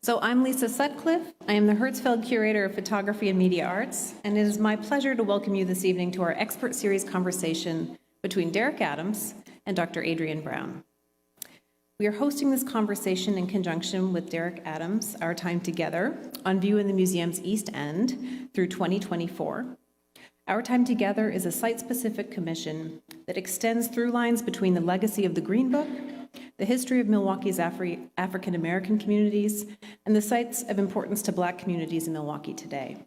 So I'm Lisa Sutcliffe. I am the Hertzfeld Curator of Photography and Media Arts, and it is my pleasure to welcome you this evening to our expert series conversation between Derrick Adams and Dr. Adrienne Brown. We are hosting this conversation in conjunction with Derrick Adams, Our Time Together, on view in the museum's East End through 2024. Our Time Together is a site-specific commission that extends through lines between the legacy of the Green Book, the history of Milwaukee's African American communities, and the sites of importance to Black communities in Milwaukee today.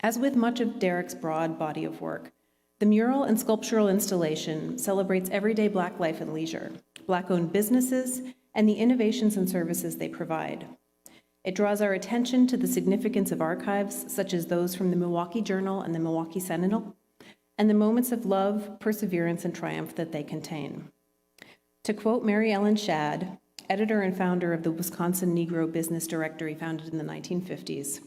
As with much of Derrick's broad body of work, the mural and sculptural installation celebrates everyday Black life and leisure, Black-owned businesses, and the innovations and services they provide. It draws our attention to the significance of archives, such as those from the Milwaukee Journal and the Milwaukee Sentinel, and the moments of love, perseverance, and triumph that they contain. To quote Mary Ellen Shadd, editor and founder of the Wisconsin Negro Business Directory founded in the 1950s,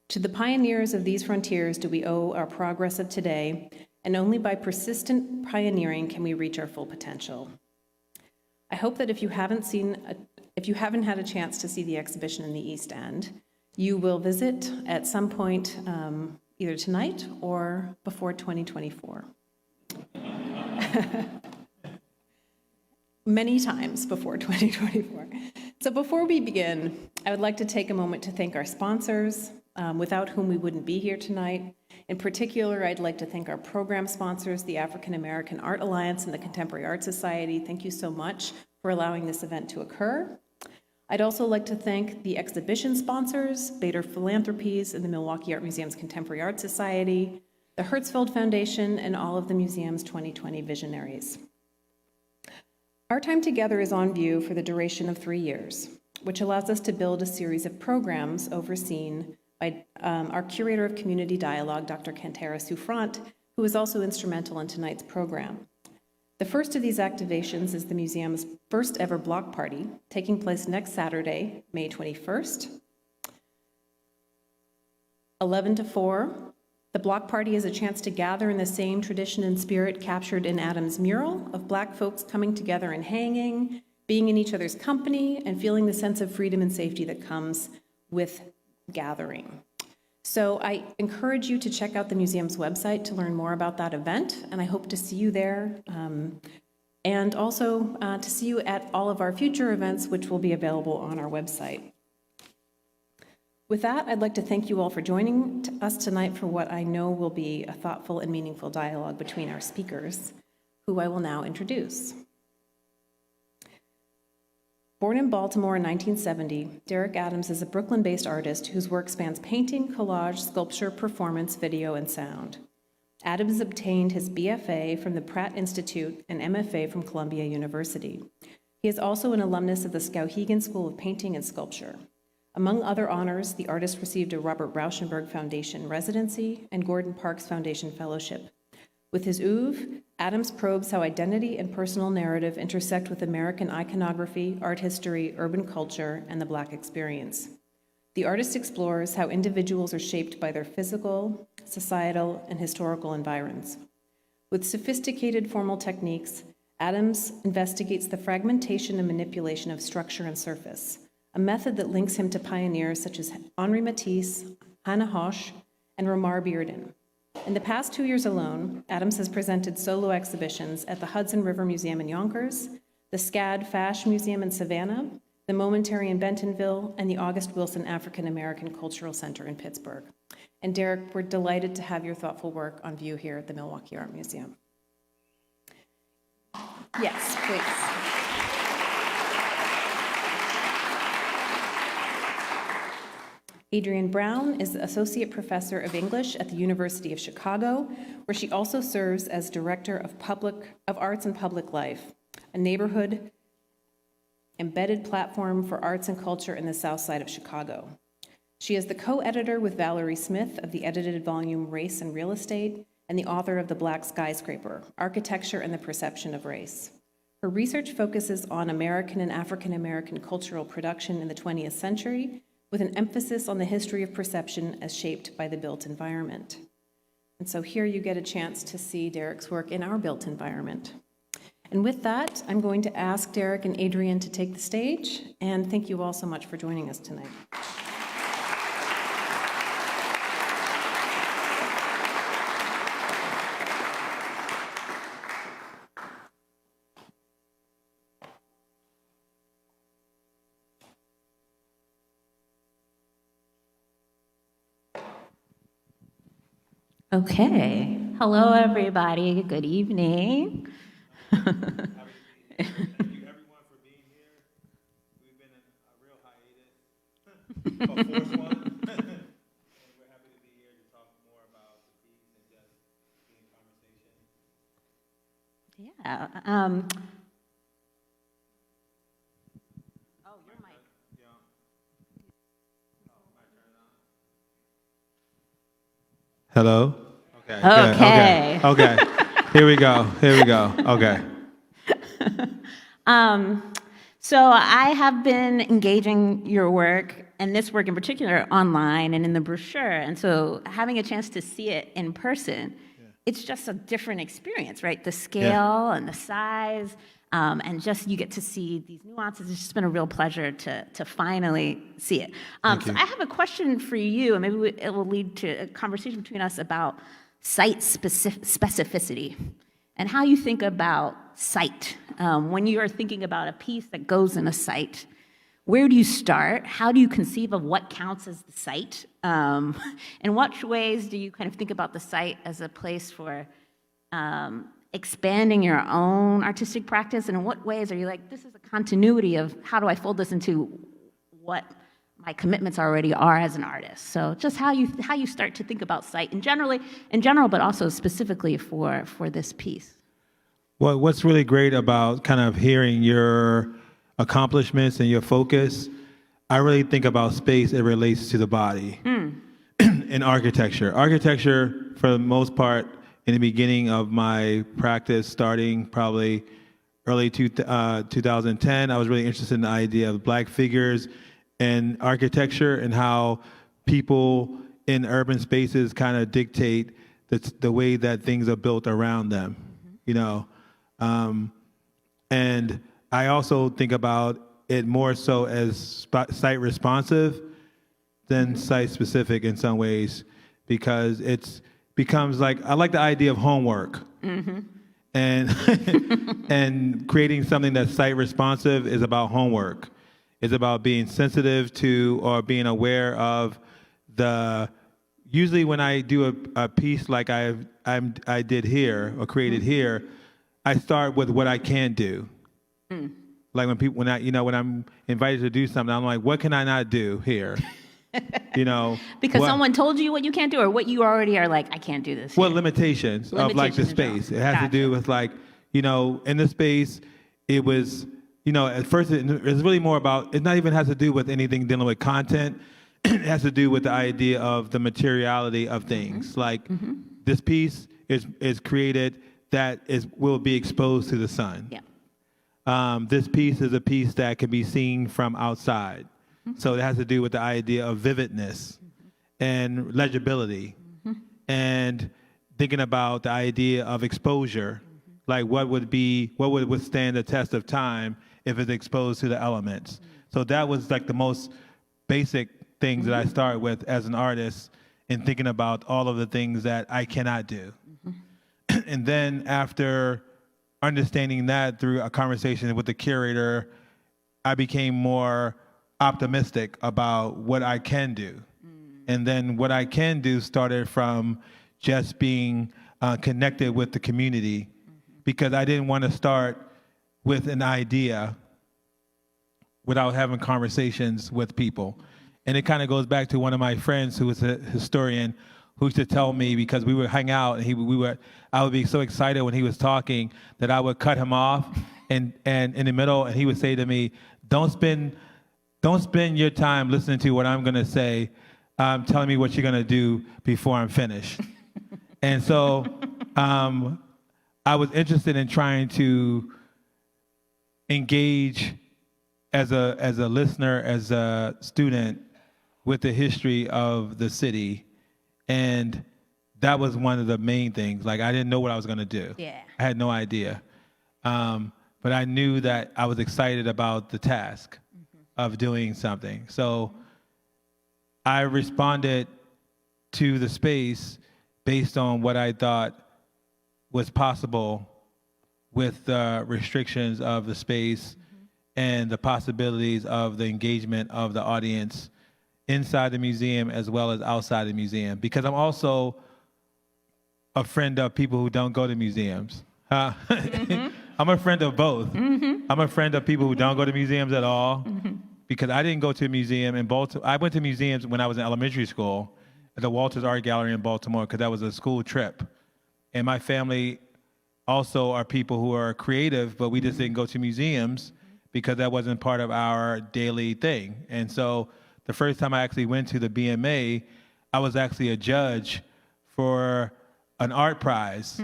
"To the pioneers of these frontiers do we owe our progress of today, and only by persistent pioneering can we reach our full potential." I hope that if you haven't had a chance to see the exhibition in the East End, you will visit at some point, either tonight or before 2024. Many times before 2024. So before we begin, I would like to take a moment to thank our sponsors, without whom we wouldn't be here tonight. In particular, I'd like to thank our program sponsors, the African American Art Alliance and the Contemporary Art Society. Thank you so much for allowing this event to occur. I'd also like to thank the exhibition sponsors, Bader Philanthropies and the Milwaukee Art Museum's Contemporary Art Society, the Hertzfeld Foundation, and all of the museum's 2020 visionaries. Our Time Together is on view for the duration of 3 years, which allows us to build a series of programs overseen by our Curator of Community Dialogue, Dr. Cantera Souffrant, who is also instrumental in tonight's program. The first of these activations is the museum's first ever block party, taking place next Saturday, May 21st, 11 to 4. The block party is a chance to gather in the same tradition and spirit captured in Adams' mural of Black folks coming together and hanging, being in each other's company, and feeling the sense of freedom and safety that comes with gathering. So I encourage you to check out the museum's website to learn more about that event, and I hope to see you there, and also to see you at all of our future events, which will be available on our website. With that, I'd like to thank you all for joining us tonight for what I know will be a thoughtful and meaningful dialogue between our speakers, who I will now introduce. Born in Baltimore in 1970, Derrick Adams is a Brooklyn-based artist whose work spans painting, collage, sculpture, performance, video, and sound. Adams obtained his BFA from the Pratt Institute and MFA from Columbia University. He is also an alumnus of the Skowhegan School of Painting and Sculpture. Among other honors, the artist received a Robert Rauschenberg Foundation residency and Gordon Parks Foundation fellowship. With his oeuvre, Adams probes how identity and personal narrative intersect with American iconography, art history, urban culture, and the Black experience. The artist explores how individuals are shaped by their physical, societal, and historical environs. With sophisticated formal techniques, Adams investigates the fragmentation and manipulation of structure and surface, a method that links him to pioneers such as Henri Matisse, Hannah Hoche, and Romar Bearden. In the past 2 years alone, Adams has presented solo exhibitions at the Hudson River Museum in Yonkers, the SCAD Fash Museum in Savannah, the Momentary in Bentonville, and the August Wilson African American Cultural Center in Pittsburgh. And Derrick, we're delighted to have your thoughtful work on view here at the Milwaukee Art Museum. Yes, please. Adrienne Brown is Associate Professor of English at the University of Chicago, where she also serves as Director of Arts and Public Life, a neighborhood embedded platform for arts and culture in the South Side of Chicago. She is the co-editor with Valerie Smith of the edited volume Race and Real Estate and the author of The Black Skyscraper, Architecture and the Perception of Race. Her research focuses on American and African American cultural production in the 20th century, with an emphasis on the history of perception as shaped by the built environment. And so here you get a chance to see Derrick's work in our built environment. And with that, I'm going to ask Derrick and Adrienne to take the stage, and thank you all so much for joining us tonight. Okay. Hello, everybody. Good evening. Thank you, everyone, for being here. We've been in a real hiatus, a forced one. And we're happy to be here to talk more about the piece and just be in conversation. Yeah. Oh, your mic. Yeah. Oh, my turn on. Hello? Okay. Okay. Good. Okay. Here we go. Okay. So I have been engaging your work, and this work in particular, online and in the brochure. And so having a chance to see it in person, it's just a different experience, right? The scale and the size, and just you get to see these nuances. It's just been a real pleasure to finally see it. So I have a question for you, and maybe it will lead to a conversation between us about site specificity and how you think about site. When you are thinking about a piece that goes in a site, where do you start? How do you conceive of what counts as the site? In what ways do you kind of think about the site as a place for expanding your own artistic practice? And in what ways are you like, this is a continuity of how do I fold this into what my commitments already are as an artist? So just how you start to think about site in general, but also specifically for this piece. Well, what's really great about kind of hearing your accomplishments and your focus, I really think about space as it relates to the body in architecture. Architecture, for the most part, in the beginning of my practice, starting probably early 2010, I was really interested in the idea of Black figures and architecture and how people in urban spaces kind of dictate the way that things are built around them, you know. And I also think about it more so as site responsive than site specific in some ways, because it's becomes like, I like the idea of homework. And and creating something that's site responsive is about homework. It's about being sensitive to or being aware of usually when I do a piece like I did here or created here, I start with what I can do. Like when I'm invited to do something, I'm like, what can I not do here? Because someone told you what you can't do, or what you already are like, I can't do this. Well, limitations of like the space. It has to do with like, in the space, it was, at first it's really more about, it not even has to do with anything dealing with content. It has to do with the idea of the materiality of things. Like this piece is created that will be exposed to the sun. Yeah. This piece is a piece that can be seen from outside. So it has to do with the idea of vividness and legibility and thinking about the idea of exposure, like what would withstand the test of time if it's exposed to the elements. So that was like the most basic things that I started with as an artist in thinking about all of the things that I cannot do. And then after understanding that through a conversation with the curator, I became more optimistic about what I can do. And then what I can do started from just being connected with the community, because I didn't want to start with an idea without having conversations with people. And it kind of goes back to one of my friends who was a historian who used to tell me, because we would hang out and I would be so excited when he was talking that I would cut him off and in the middle, and he would say to me, don't spend your time listening to what I'm going to say, telling me what you're going to do before I'm finished. And so I was interested in trying to engage as a listener, as a student, with the history of the city. And that was one of the main things. Like, I didn't know what I was going to do. Yeah. I had no idea. But I knew that I was excited about the task of doing something. So I responded to the space based on what I thought was possible with the restrictions of the space and the possibilities of the engagement of the audience inside the museum as well as outside the museum. Because I'm also a friend of people who don't go to museums. I'm a friend of both. I'm a friend of people who don't go to museums at all, because I didn't go to a museum in Baltimore. I went to museums when I was in elementary school at the Walters Art Gallery in Baltimore, because that was a school trip. And my family also are people who are creative, but we just didn't go to museums because that wasn't part of our daily thing. And so the first time I actually went to the BMA, I was actually a judge for an art prize.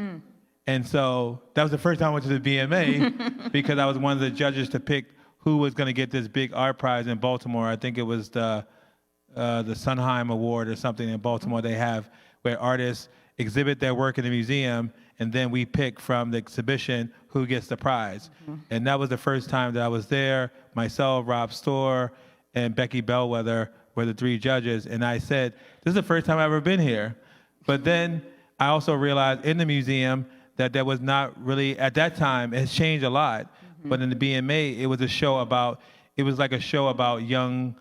And so that was the first time I went to the BMA because I was one of the judges to pick who was going to get this big art prize in Baltimore. I think it was the Sondheim Award or something in Baltimore they have, where artists exhibit their work in the museum, and then we pick from the exhibition who gets the prize. And that was the first time that I was there. Myself, Rob Storr, and Becky Bellwether were the three judges. And I said, this is the first time I've ever been here. But then I also realized in the museum that there was not really, at that time, it has changed a lot. But in the BMA, it was a show about, it was like a show about young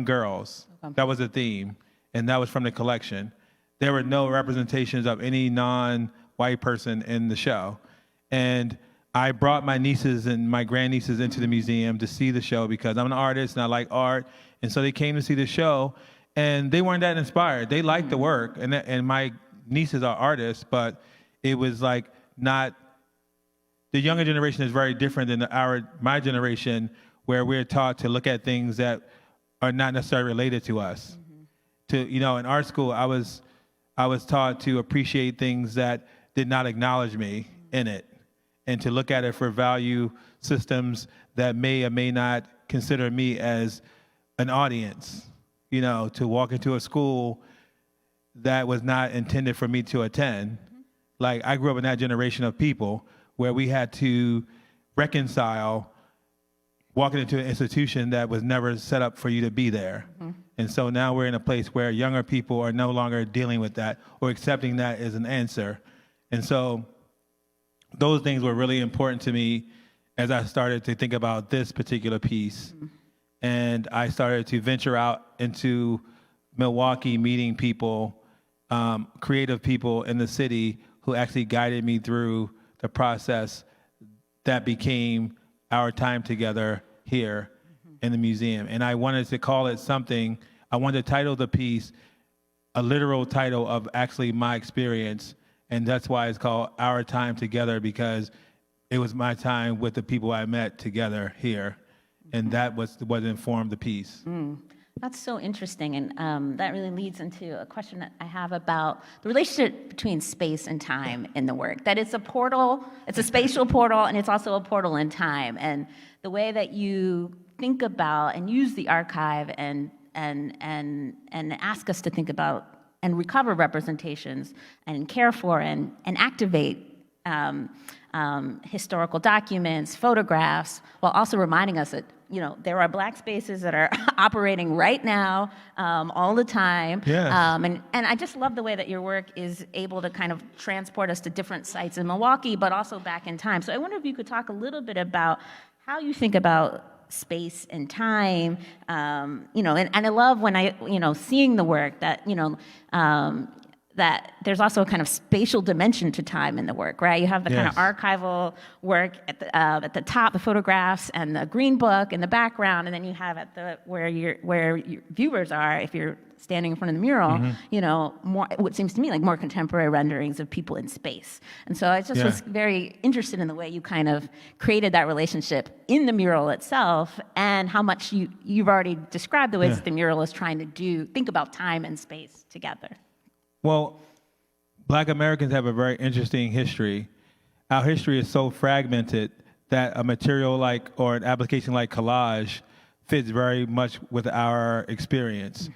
girls. That was the theme. And that was from the collection. There were no representations of any non-white person in the show. And I brought my nieces and my grandnieces into the museum to see the show because I'm an artist and I like art. And so they came to see the show, and they weren't that inspired. They liked the work, and my nieces are artists, but it was like not, the younger generation is very different than my generation, where we're taught to look at things that are not necessarily related to us. In art school, I was taught to appreciate things that did not acknowledge me in it, and to look at it for value systems that may or may not consider me as an audience. To walk into a school that was not intended for me to attend. Like, I grew up in that generation of people where we had to reconcile walking into an institution that was never set up for you to be there. And so now we're in a place where younger people are no longer dealing with that or accepting that as an answer. And so those things were really important to me as I started to think about this particular piece. And I started to venture out into Milwaukee, meeting people, creative people in the city who actually guided me through the process that became our time together here in the museum. And I wanted to call it something, I wanted to title the piece a literal title of actually my experience. And that's why it's called Our Time Together, because it was my time with the people I met together here. And that was what informed the piece. That's so interesting, and that really leads into a question that I have about the relationship between space and time in the work. That it's a portal, it's a spatial portal, and it's also a portal in time. And the way that you think about and use the archive and ask us to think about and recover representations and care for and activate historical documents, photographs, while also reminding us that there are Black spaces that are operating right now, all the time. Yes. And I just love the way that your work is able to kind of transport us to different sites in Milwaukee, but also back in time. So I wonder if you could talk a little bit about how you think about space and time, and I love when seeing the work that, that there's also a kind of spatial dimension to time in the work, right? You have the kind of archival work at the top, the photographs and the green book in the background, and then you have where your viewers are, if you're standing in front of the mural, more, what seems to me like more contemporary renderings of people in space. And so I just was very interested in the way you kind of created that relationship in the mural itself, and how much you've already described the ways that the mural is trying to think about time and space together. Well, Black Americans have a very interesting history. Our history is so fragmented that a material or an application like collage fits very much with our experience,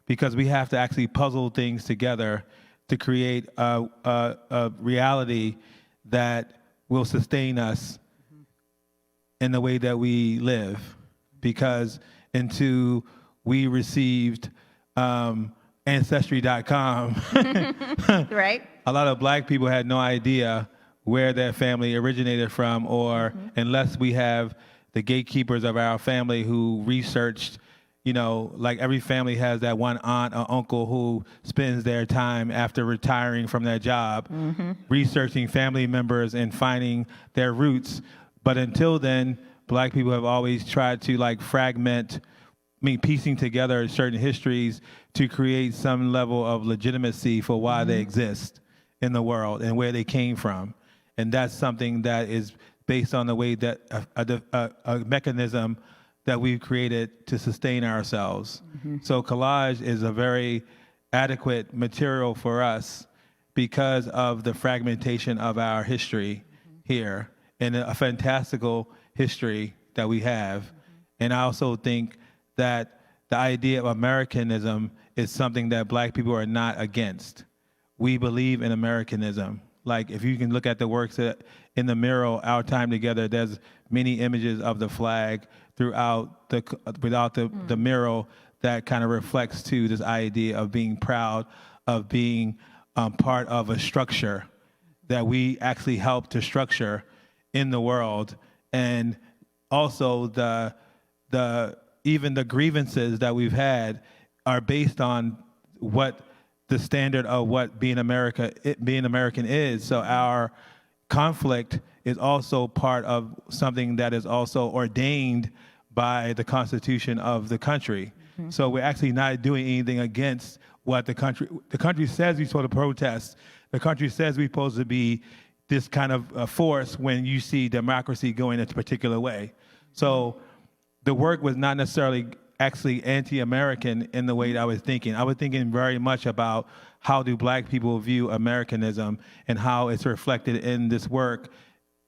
because we have to actually puzzle things together to create a reality that will sustain us in the way that we live, because we received Ancestry.com. Right? A lot of black people had no idea where their family originated from, or unless we have the gatekeepers of our family who researched, like every family has that one aunt or uncle who spends their time after retiring from their job researching family members and finding their roots. But until then, black people have always tried to piecing together certain histories to create some level of legitimacy for why they exist in the world and where they came from. And that's something that is based on the way that a mechanism that we've created to sustain ourselves. So collage is a very adequate material for us because of the fragmentation of our history here and a fantastical history that we have. And I also think that the idea of Americanism is something that black people are not against. We believe in Americanism. Like, if you can look at the works in the mural, Our Time Together, there's many images of the flag throughout the mural that kind of reflects to this idea of being proud of being part of a structure that we actually help to structure in the world. And also even the grievances that we've had are based on what the standard of what being American is. So our conflict is also part of something that is also ordained by the Constitution of the country. So we're actually not doing anything against what the country says we're supposed to protest. The country says we're supposed to be this kind of force when you see democracy going a particular way. So the work was not necessarily actually anti-American in the way that I was thinking. I was thinking very much about how do black people view Americanism and how it's reflected in this work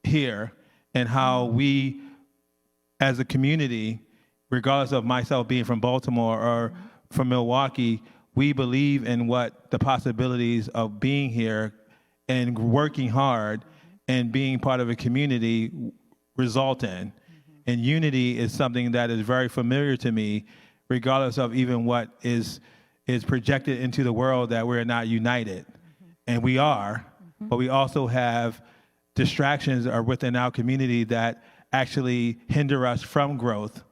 here, and how we as a community, regardless of myself being from Baltimore or from Milwaukee, we believe in what the possibilities of being here and working hard and being part of a community result in. And unity is something that is very familiar to me, regardless of even what is projected into the world, that we're not united. And we are, but we also have distractions are within our community that actually hinder us from growth.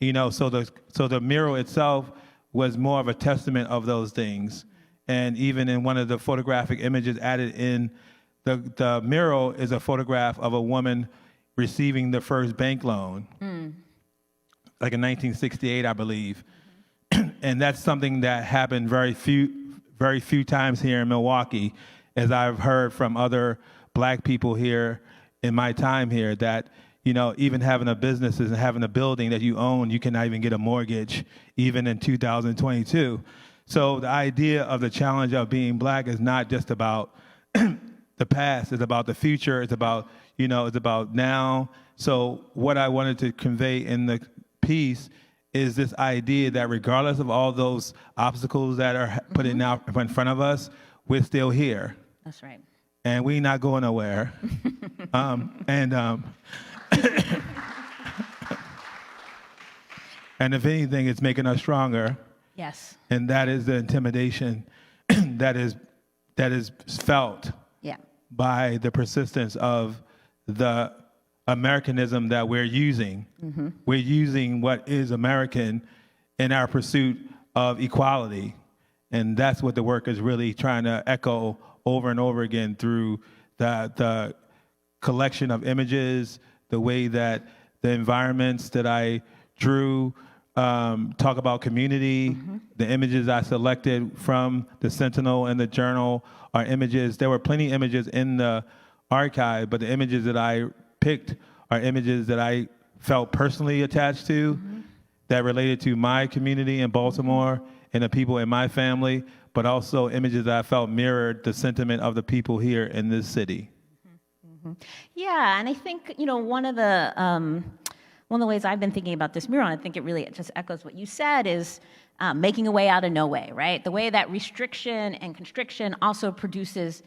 So the mural itself was more of a testament of those things. And even in one of the photographic images added in the mural is a photograph of a woman receiving the first bank loan, like in 1968, I believe. And that's something that happened very few times here in Milwaukee, as I've heard from other black people here in my time here, that even having a business and having a building that you own, you cannot even get a mortgage, even in 2022. So the idea of the challenge of being black is not just about the past, it's about the future, it's about now. So what I wanted to convey in the piece is this idea that regardless of all those obstacles that are put in front of us, we're still here. That's right. And we're not going nowhere. And if anything, it's making us stronger. Yes. And that is the intimidation that is felt by the persistence of the Americanism that we're using. We're using what is American in our pursuit of equality. And that's what the work is really trying to echo over and over again through the collection of images, the way that the environments that I drew talk about community. The images I selected from the Sentinel and the Journal are images. There were plenty of images in the archive, but the images that I picked are images that I felt personally attached to, that related to my community in Baltimore and the people in my family, but also images that I felt mirrored the sentiment of the people here in this city. Yeah, and I think, one of the ways I've been thinking about this mural, and I think it just echoes what you said, is making a way out of no way, right? The way that restriction and constriction also produces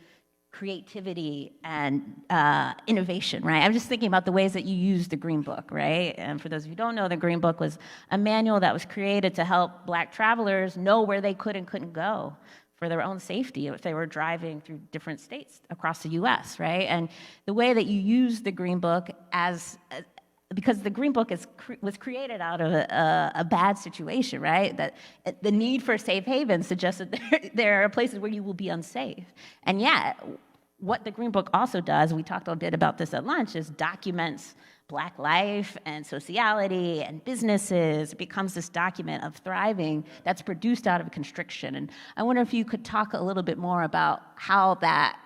creativity and innovation, right? I'm just thinking about the ways that you use the Green Book, right? And for those of you who don't know, the Green Book was a manual that was created to help Black travelers know where they could and couldn't go for their own safety if they were driving through different states across the U.S., right? And the way that you use the Green Book because the Green Book was created out of a bad situation, right? That the need for safe havens suggests that there are places where you will be unsafe. And yet, what the Green Book also does, we talked a bit about this at lunch, is documents Black life and sociality and businesses. It becomes this document of thriving that's produced out of constriction. And I wonder if you could talk a little bit more about how that,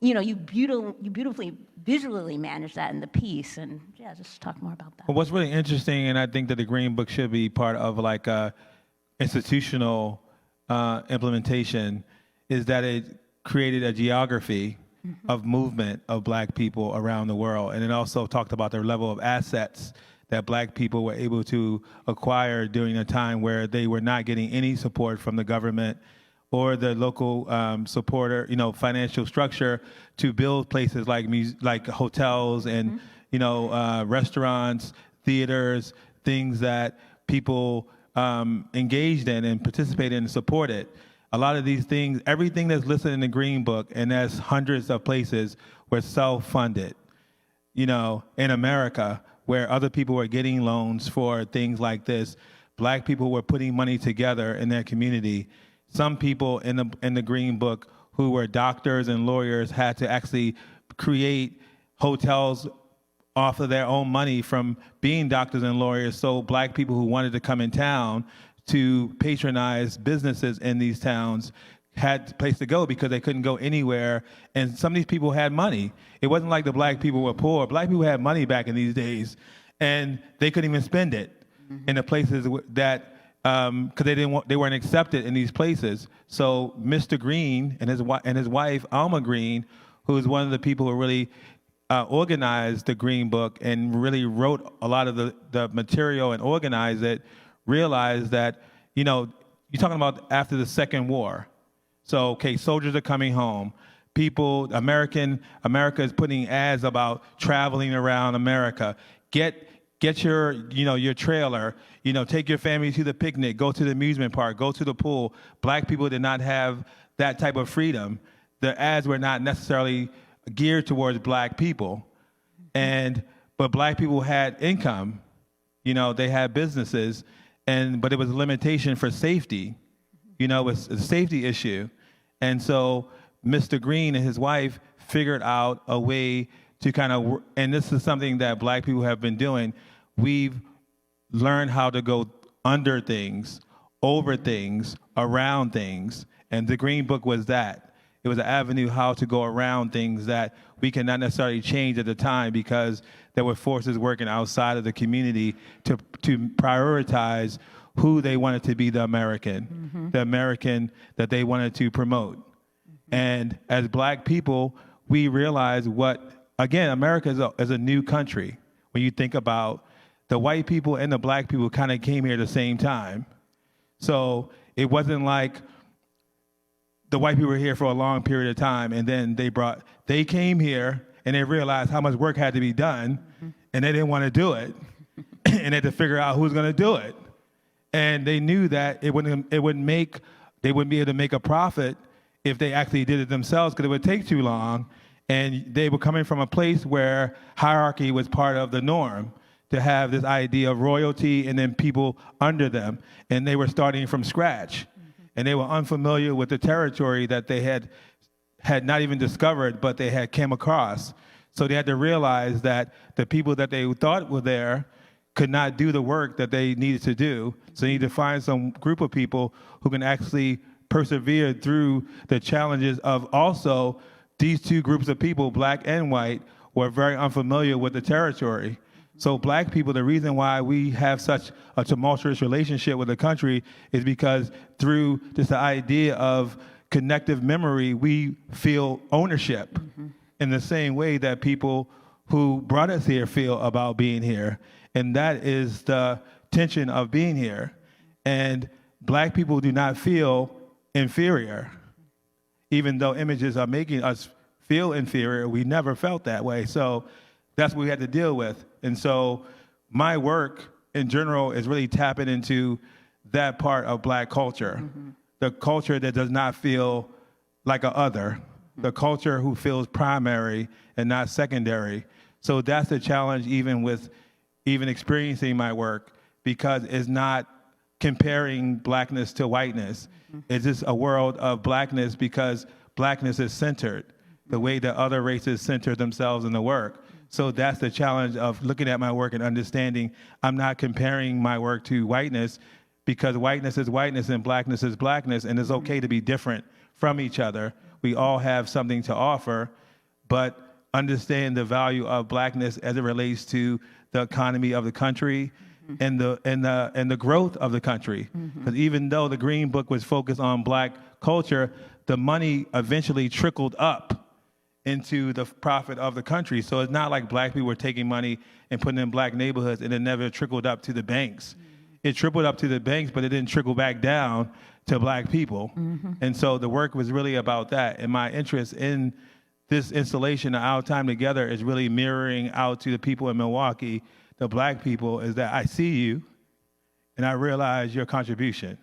you beautifully visually manage that in the piece, and just talk more about that. Well, what's really interesting, and I think that the Green Book should be part of like a institutional implementation, is that it created a geography of movement of Black people around the world, and it also talked about the level of assets that Black people were able to acquire during a time where they were not getting any support from the government or the local supporter, financial structure to build places like hotels and, restaurants, theaters, things that people engaged in and participated in and supported. A lot of these things, everything that's listed in the Green Book, and that's hundreds of places, were self-funded. In America, where other people were getting loans for things like this, Black people were putting money together in their community. Some people in the Green Book who were doctors and lawyers had to actually create hotels off of their own money from being doctors and lawyers, so Black people who wanted to come in town to patronize businesses in these towns had a place to go because they couldn't go anywhere. And some of these people had money. It wasn't like the Black people were poor. Black people had money back in these days, and they couldn't even spend it in the places that because they weren't accepted in these places. So Mr. Green and his wife Alma Green, who is one of the people who really organized the Green Book and really wrote a lot of the material and organized it, realized that you're talking about after the Second War. So soldiers are coming home. America is putting ads about traveling around America. Get your trailer, take your family to the picnic, go to the amusement park, go to the pool. Black people did not have that type of freedom. The ads were not necessarily geared towards Black people. But Black people had income, they had businesses, but it was a limitation for safety. It was a safety issue. And so Mr. Green and his wife figured out a way to and this is something that Black people have been doing. We've learned how to go under things, over things, around things, and the Green Book was that. It was an avenue how to go around things that we cannot necessarily change at the time because there were forces working outside of the community to prioritize who they wanted to be the American that they wanted to promote. And as Black people, we realized America is a new country. When you think about the white people and the Black people kind of came here at the same time. So it wasn't like the white people were here for a long period of time and then they came here and they realized how much work had to be done and they didn't want to do it and they had to figure out who was going to do it. And they knew that they wouldn't be able to make a profit if they actually did it themselves because it would take too long. And they were coming from a place where hierarchy was part of the norm, to have this idea of royalty and then people under them. And they were starting from scratch. And they were unfamiliar with the territory that they had not even discovered, but they had came across. So they had to realize that the people that they thought were there could not do the work that they needed to do. So they need to find some group of people who can actually persevere through the challenges of also these two groups of people, Black and white, were very unfamiliar with the territory. So Black people, the reason why we have such a tumultuous relationship with the country is because through this idea of connective memory, we feel ownership in the same way that people who brought us here feel about being here. And that is the tension of being here. And Black people do not feel inferior, even though images are making us feel inferior. We never felt that way. So that's what we had to deal with. And so my work in general is really tapping into that part of Black culture, the culture that does not feel like a other, the culture who feels primary and not secondary. So that's the challenge even with even experiencing my work, because it's not comparing Blackness to whiteness. It's just a world of Blackness because Blackness is centered, the way that other races center themselves in the work. So that's the challenge of looking at my work and understanding I'm not comparing my work to whiteness, because whiteness is whiteness and Blackness is Blackness, and it's okay to be different from each other. We all have something to offer, but understand the value of Blackness as it relates to the economy of the country and the growth of the country. Because even though the Green Book was focused on Black culture, the money eventually trickled up into the profit of the country. So it's not like Black people were taking money and putting it in Black neighborhoods and it never trickled up to the banks. It trickled up to the banks, but it didn't trickle back down to Black people. And so the work was really about that. And my interest in this installation, Our Time Together, is really mirroring out to the people in Milwaukee, the Black people, is that I see you and I realize your contribution.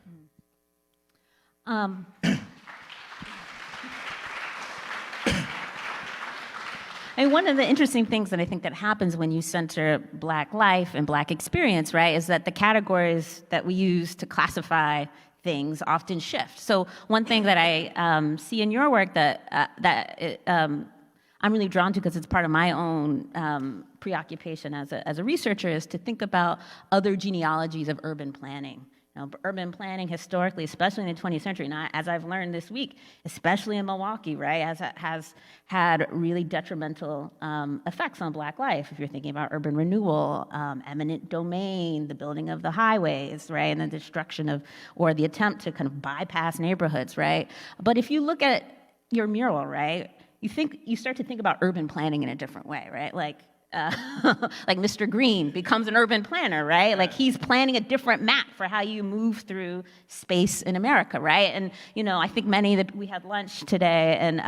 And one of the interesting things that I think that happens when you center Black life and Black experience, right, is that the categories that we use to classify things often shift. So one thing that I see in your work that I'm really drawn to, because it's part of my own preoccupation as a researcher, is to think about other genealogies of urban planning. Urban planning historically, especially in the 20th century, and as I've learned this week, especially in Milwaukee, right, has had really detrimental effects on Black life. If you're thinking about urban renewal, eminent domain, the building of the highways, right, and the destruction of, or the attempt to kind of bypass neighborhoods, right? But if you look at your mural, right, you start to think about urban planning in a different way, right? Like Mr. Green becomes an urban planner, right? Like he's planning a different map for how you move through space in America, right? And I think many that we had lunch today, and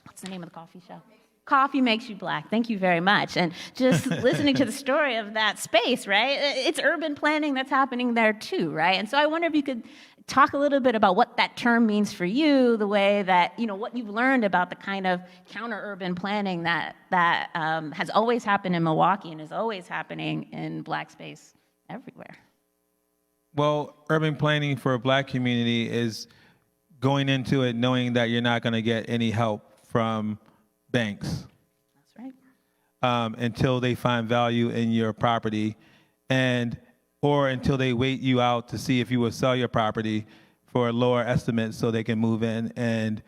what's the name of the coffee show? Coffee Makes You Black. Thank you very much. And just listening to the story of that space, right? It's urban planning that's happening there too, right? And so I wonder if you could talk a little bit about what that term means for you, the way that, what you've learned about the kind of counter-urban planning that has always happened in Milwaukee and is always happening in Black space everywhere. Well, urban planning for a Black community is going into it knowing that you're not going to get any help from banks. That's right. Until they find value in your property, or until they wait you out to see if you will sell your property for a lower estimate so they can move in and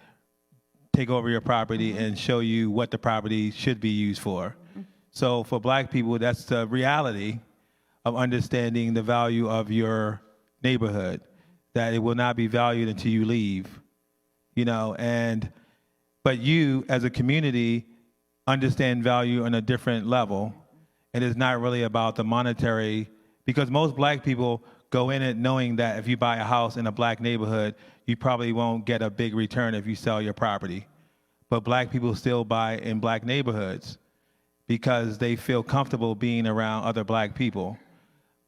take over your property and show you what the property should be used for. So for Black people, that's the reality of understanding the value of your neighborhood, that it will not be valued until you leave, but you as a community understand value on a different level. And it's not really about the monetary, because most Black people go in it knowing that if you buy a house in a Black neighborhood, you probably won't get a big return if you sell your property. But Black people still buy in Black neighborhoods because they feel comfortable being around other Black people.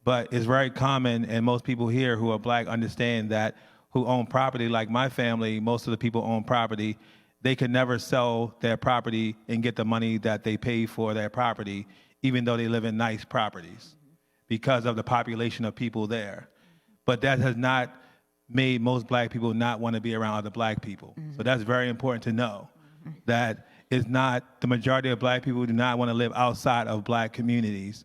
But it's very common, and most people here who are Black understand that, who own property, like my family, most of the people own property, they can never sell their property and get the money that they pay for their property, even though they live in nice properties, because of the population of people there. But that has not made most Black people not want to be around other Black people. So that's very important to know, that it's not, the majority of Black people do not want to live outside of Black communities.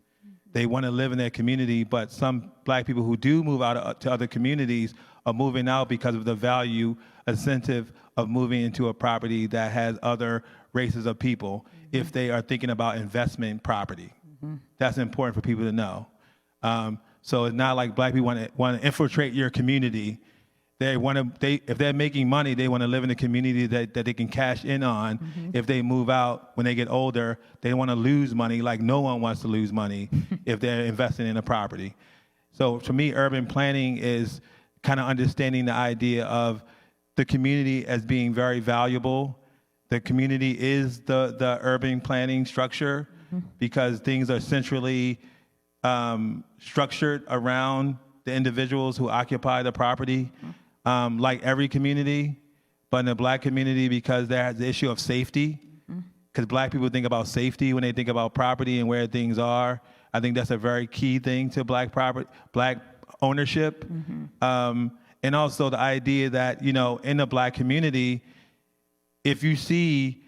They want to live in their community, but some Black people who do move out to other communities are moving out because of the value incentive of moving into a property that has other races of people, if they are thinking about investment property. That's important for people to know. So it's not like Black people want to infiltrate your community. If they're making money, they want to live in a community that they can cash in on. If they move out when they get older, they want to lose money like no one wants to lose money if they're investing in a property. So to me, urban planning is kind of understanding the idea of the community as being very valuable. The community is the urban planning structure because things are centrally structured around the individuals who occupy the property, like every community. But in the Black community, because there's the issue of safety, because Black people think about safety when they think about property and where things are. I think that's a very key thing to Black ownership. And also the idea that, in the Black community, if you see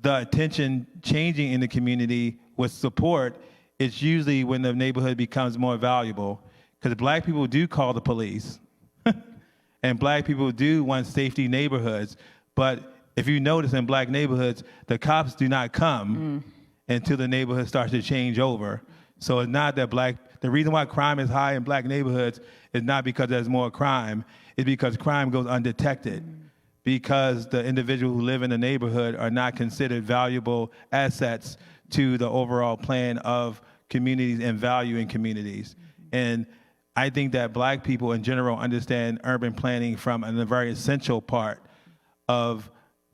the attention changing in the community with support, it's usually when the neighborhood becomes more valuable. Because Black people do call the police. And Black people do want safety neighborhoods. But if you notice in Black neighborhoods, the cops do not come until the neighborhood starts to change over. So it's not that the reason why crime is high in Black neighborhoods is not because there's more crime. It's because crime goes undetected. Because the individuals who live in the neighborhood are not considered valuable assets to the overall plan of communities and value in communities. And I think that Black people in general understand urban planning from a very essential part of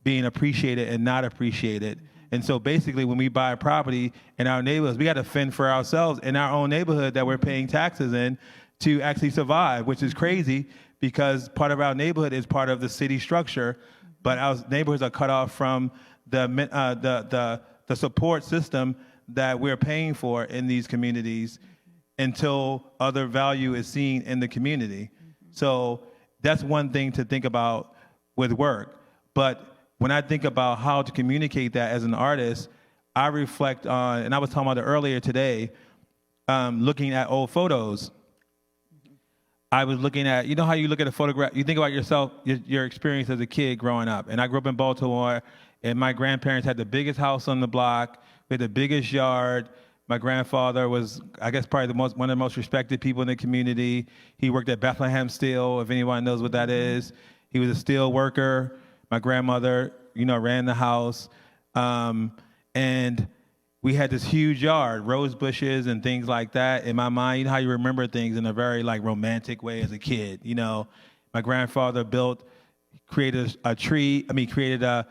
being appreciated and not appreciated. And so basically when we buy a property in our neighborhoods, we got to fend for ourselves in our own neighborhood that we're paying taxes in to actually survive, which is crazy because part of our neighborhood is part of the city structure, but our neighborhoods are cut off from the support system that we're paying for in these communities until other value is seen in the community. So that's one thing to think about with work. But when I think about how to communicate that as an artist, I reflect on, and I was talking about it earlier today, looking at old photos. I was looking at, how you look at a photograph, you think about yourself, your experience as a kid growing up. And I grew up in Baltimore, and my grandparents had the biggest house on the block, we had the biggest yard. My grandfather was, I guess, probably one of the most respected people in the community. He worked at Bethlehem Steel, if anyone knows what that is. He was a steel worker. My grandmother, ran the house. And we had this huge yard, rose bushes and things like that. In my mind, how you remember things in a very romantic way as a kid. My grandfather created a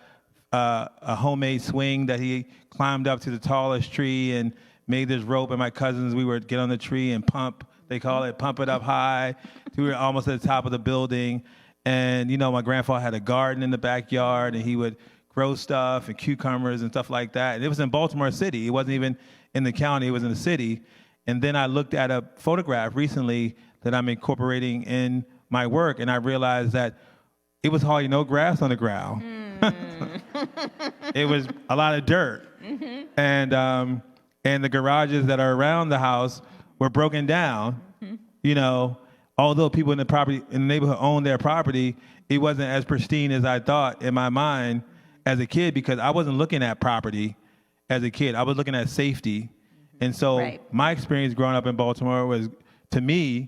homemade swing that he climbed up to the tallest tree and made this rope, and my cousins, we would get on the tree and pump it up high. We were almost at the top of the building. And, my grandfather had a garden in the backyard, and he would grow stuff and cucumbers and stuff like that. And it was in Baltimore City. It wasn't even in the county. It was in the city. And then I looked at a photograph recently that I'm incorporating in my work, and I realized that it was hardly no grass on the ground. It was a lot of dirt. And the garages that are around the house were broken down. Although people in the neighborhood owned their property, it wasn't as pristine as I thought in my mind as a kid, because I wasn't looking at property as a kid. I was looking at safety. And so my experience growing up in Baltimore was the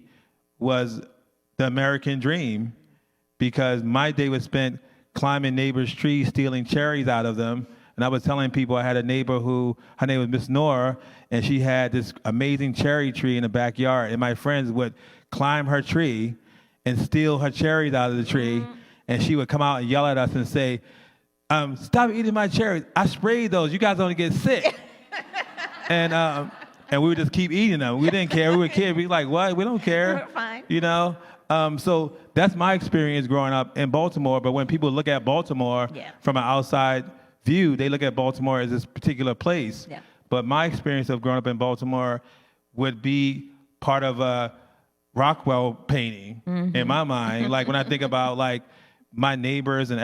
American dream, because my day was spent climbing neighbors' trees, stealing cherries out of them. And I was telling people I had a neighbor her name was Miss Nora, and she had this amazing cherry tree in the backyard. And my friends would climb her tree and steal her cherries out of the tree. And she would come out and yell at us and say, stop eating my cherries. I sprayed those. You guys don't get sick. And we would just keep eating them. We didn't care. We were kids. We were like, what? We don't care. We're fine. So that's my experience growing up in Baltimore. But when people look at Baltimore from an outside view, they look at Baltimore as this particular place. Yeah. But my experience of growing up in Baltimore would be part of a Rockwell painting in my mind. Like when I think about my neighbors and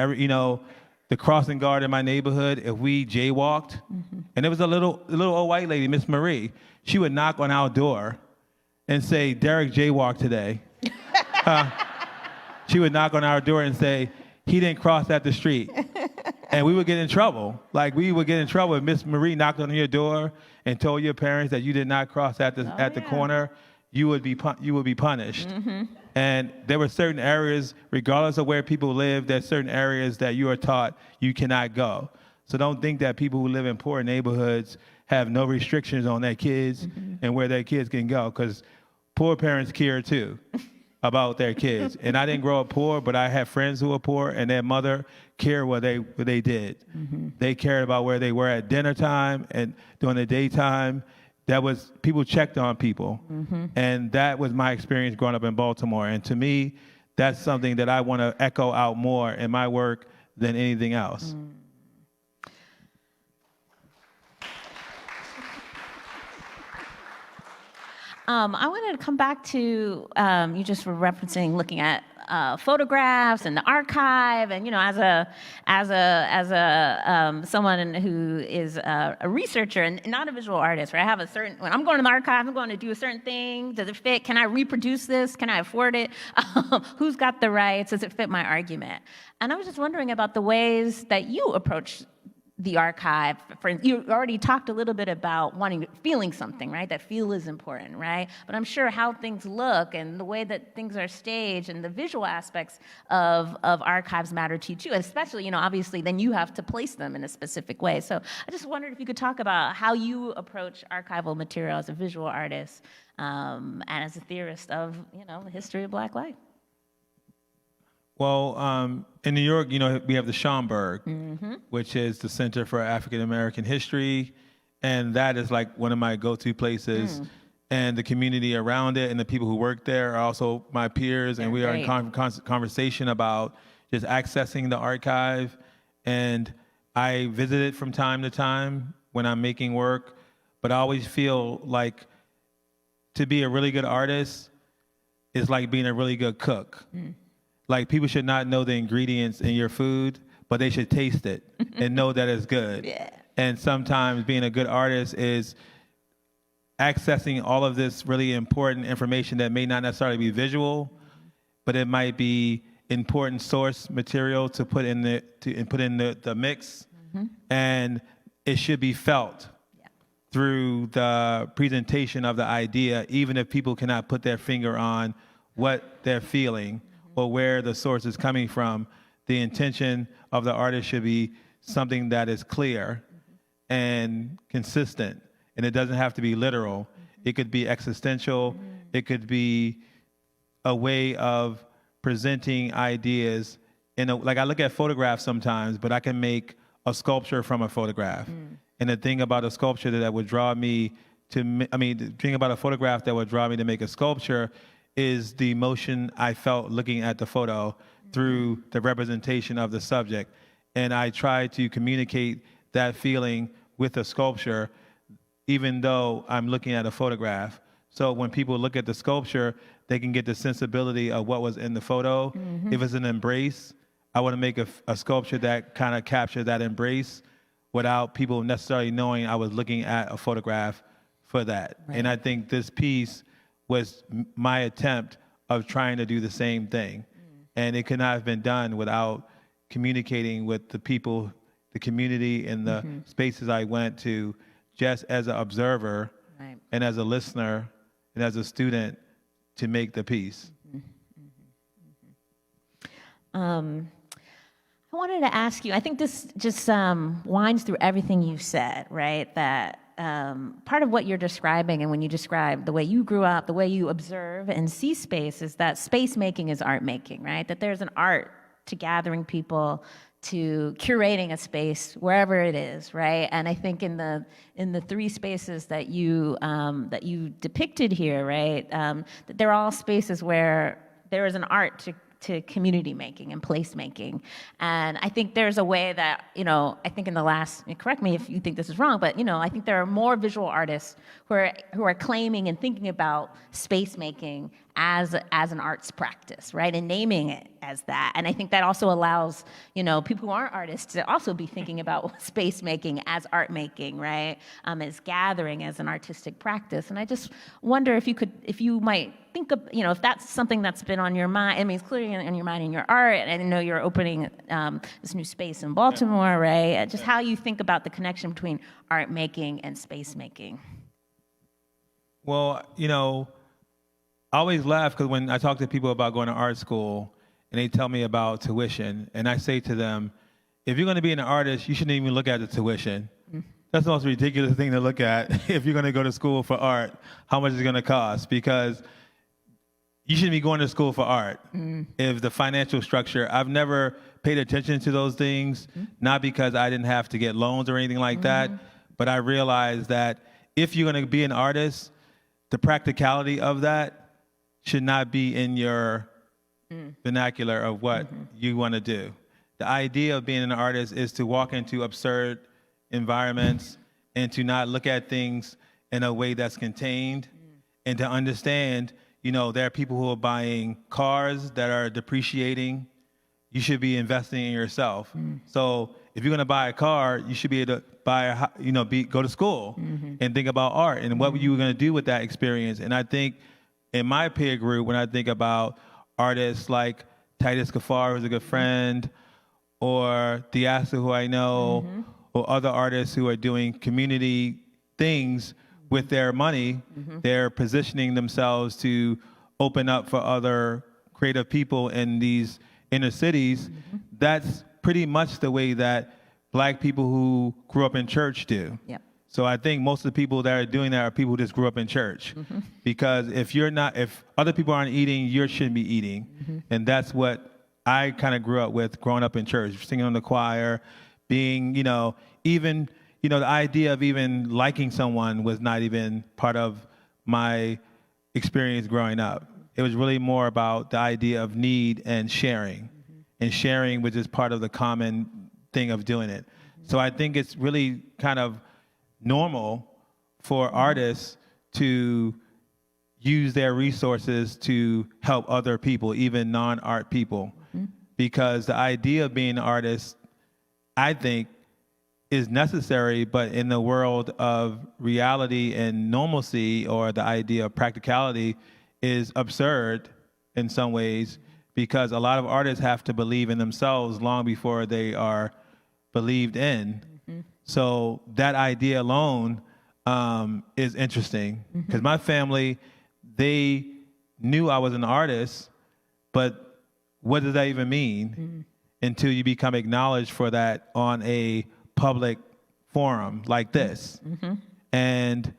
the crossing guard in my neighborhood, if we jaywalked, and there was a little old white lady, Miss Marie, she would knock on our door and say, Derrick jaywalked today. She would knock on our door and say, he didn't cross at the street. And we would get in trouble. We would get in trouble if Miss Marie knocked on your door and told your parents that you did not cross at the corner. You would be punished. And there were certain areas, regardless of where people live, there's certain areas that you are taught you cannot go. So don't think that people who live in poor neighborhoods have no restrictions on their kids and where their kids can go, because poor parents care too. about their kids. And I didn't grow up poor, but I had friends who were poor, and their mother cared what they did. They cared about where they were at dinner time and during the daytime. People checked on people. And that was my experience growing up in Baltimore. And to me, that's something that I want to echo out more in my work than anything else. I wanted to come back to, you just were referencing looking at photographs and the archive, and someone who is a researcher and not a visual artist, right? I have a certain, when I'm going to the archive, I'm going to do a certain thing. Does it fit? Can I reproduce this? Can I afford it? Who's got the rights? Does it fit my argument? And I was just wondering about the ways that you approach the archive. You already talked a little bit about feeling something, right? That feel is important, right? But I'm sure how things look and the way that things are staged and the visual aspects of archives matter to you too, especially, obviously then you have to place them in a specific way. So I just wondered if you could talk about how you approach archival material as a visual artist and as a theorist of, the history of Black life. Well, in New York, we have the Schomburg, which is the Center for African American History, and that is like one of my go-to places. And the community around it and the people who work there are also my peers, and we are in conversation about just accessing the archive. And I visit it from time to time when I'm making work, but I always feel like to be a really good artist is like being a really good cook. Like, people should not know the ingredients in your food, but they should taste it and know that it's good. And sometimes being a good artist is accessing all of this really important information that may not necessarily be visual, but it might be important source material to put in the mix. And it should be felt through the presentation of the idea, even if people cannot put their finger on what they're feeling or where the source is coming from. The intention of the artist should be something that is clear and consistent, and it doesn't have to be literal. It could be existential. It could be a way of presenting ideas. Like, I look at photographs sometimes, but I can make a sculpture from a photograph. And the thing about a sculpture that would draw me the thing about a photograph that would draw me to make a sculpture is the emotion I felt looking at the photo through the representation of the subject. And I try to communicate that feeling with a sculpture, even though I'm looking at a photograph. So when people look at the sculpture, they can get the sensibility of what was in the photo. If it's an embrace, I want to make a sculpture that kind of captures that embrace without people necessarily knowing I was looking at a photograph for that. And I think this piece was my attempt of trying to do the same thing. And it could not have been done without communicating with the people, the community, and the spaces I went to, just as an observer and as a listener and as a student, to make the piece. I wanted to ask you, I think this just winds through everything you said, right? That part of what you're describing, and when you describe the way you grew up, the way you observe and see space, is that space making is art making, right? That there's an art to gathering people, to curating a space wherever it is, right? And I think in the three spaces that you depicted here, right, that they're all spaces where there is an art to community making and place making. And I think there's a way that, I think in the last, correct me if you think this is wrong, but, I think there are more visual artists who are claiming and thinking about space making as an arts practice, right? And naming it as that. And I think that also allows, people who aren't artists to also be thinking about space making as art making, right? As gathering as an artistic practice. And I just wonder if you might think of, if that's something that's been on your mind. I mean, it's clearly on your mind in your art, and I know you're opening this new space in Baltimore, right? Just how you think about the connection between art making and space making. Well, I always laugh because when I talk to people about going to art school and they tell me about tuition, and I say to them, if you're going to be an artist, you shouldn't even look at the tuition. That's the most ridiculous thing to look at if you're going to go to school for art, how much it's going to cost, because you shouldn't be going to school for art. If the financial structure, I've never paid attention to those things, not because I didn't have to get loans or anything like that, but I realized that if you're going to be an artist, the practicality of that should not be in your vernacular of what you want to do. The idea of being an artist is to walk into absurd environments and to not look at things in a way that's contained and to understand, there are people who are buying cars that are depreciating. You should be investing in yourself. So if you're going to buy a car, you should be able to buy, go to school and think about art and what you were going to do with that experience. And I think in my peer group, when I think about artists like Titus Kaffar, who's a good friend, or Theasta, who I know, or other artists who are doing community things with their money, they're positioning themselves to open up for other creative people in these inner cities. That's pretty much the way that Black people who grew up in church do. Yep. So I think most of the people that are doing that are people who just grew up in church. Because if other people aren't eating, you shouldn't be eating. And that's what I kind of grew up with growing up in church, singing on the choir, being, even, the idea of even liking someone was not even part of my experience growing up. It was really more about the idea of need and sharing. And sharing was just part of the common thing of doing it. So I think it's really kind of normal for artists to use their resources to help other people, even non-art people. Because the idea of being an artist, I think, is necessary, but in the world of reality and normalcy, or the idea of practicality, is absurd in some ways, because a lot of artists have to believe in themselves long before they are believed in. So that idea alone is interesting, because my family, they knew I was an artist, but what does that even mean until you become acknowledged for that on a public forum like this? And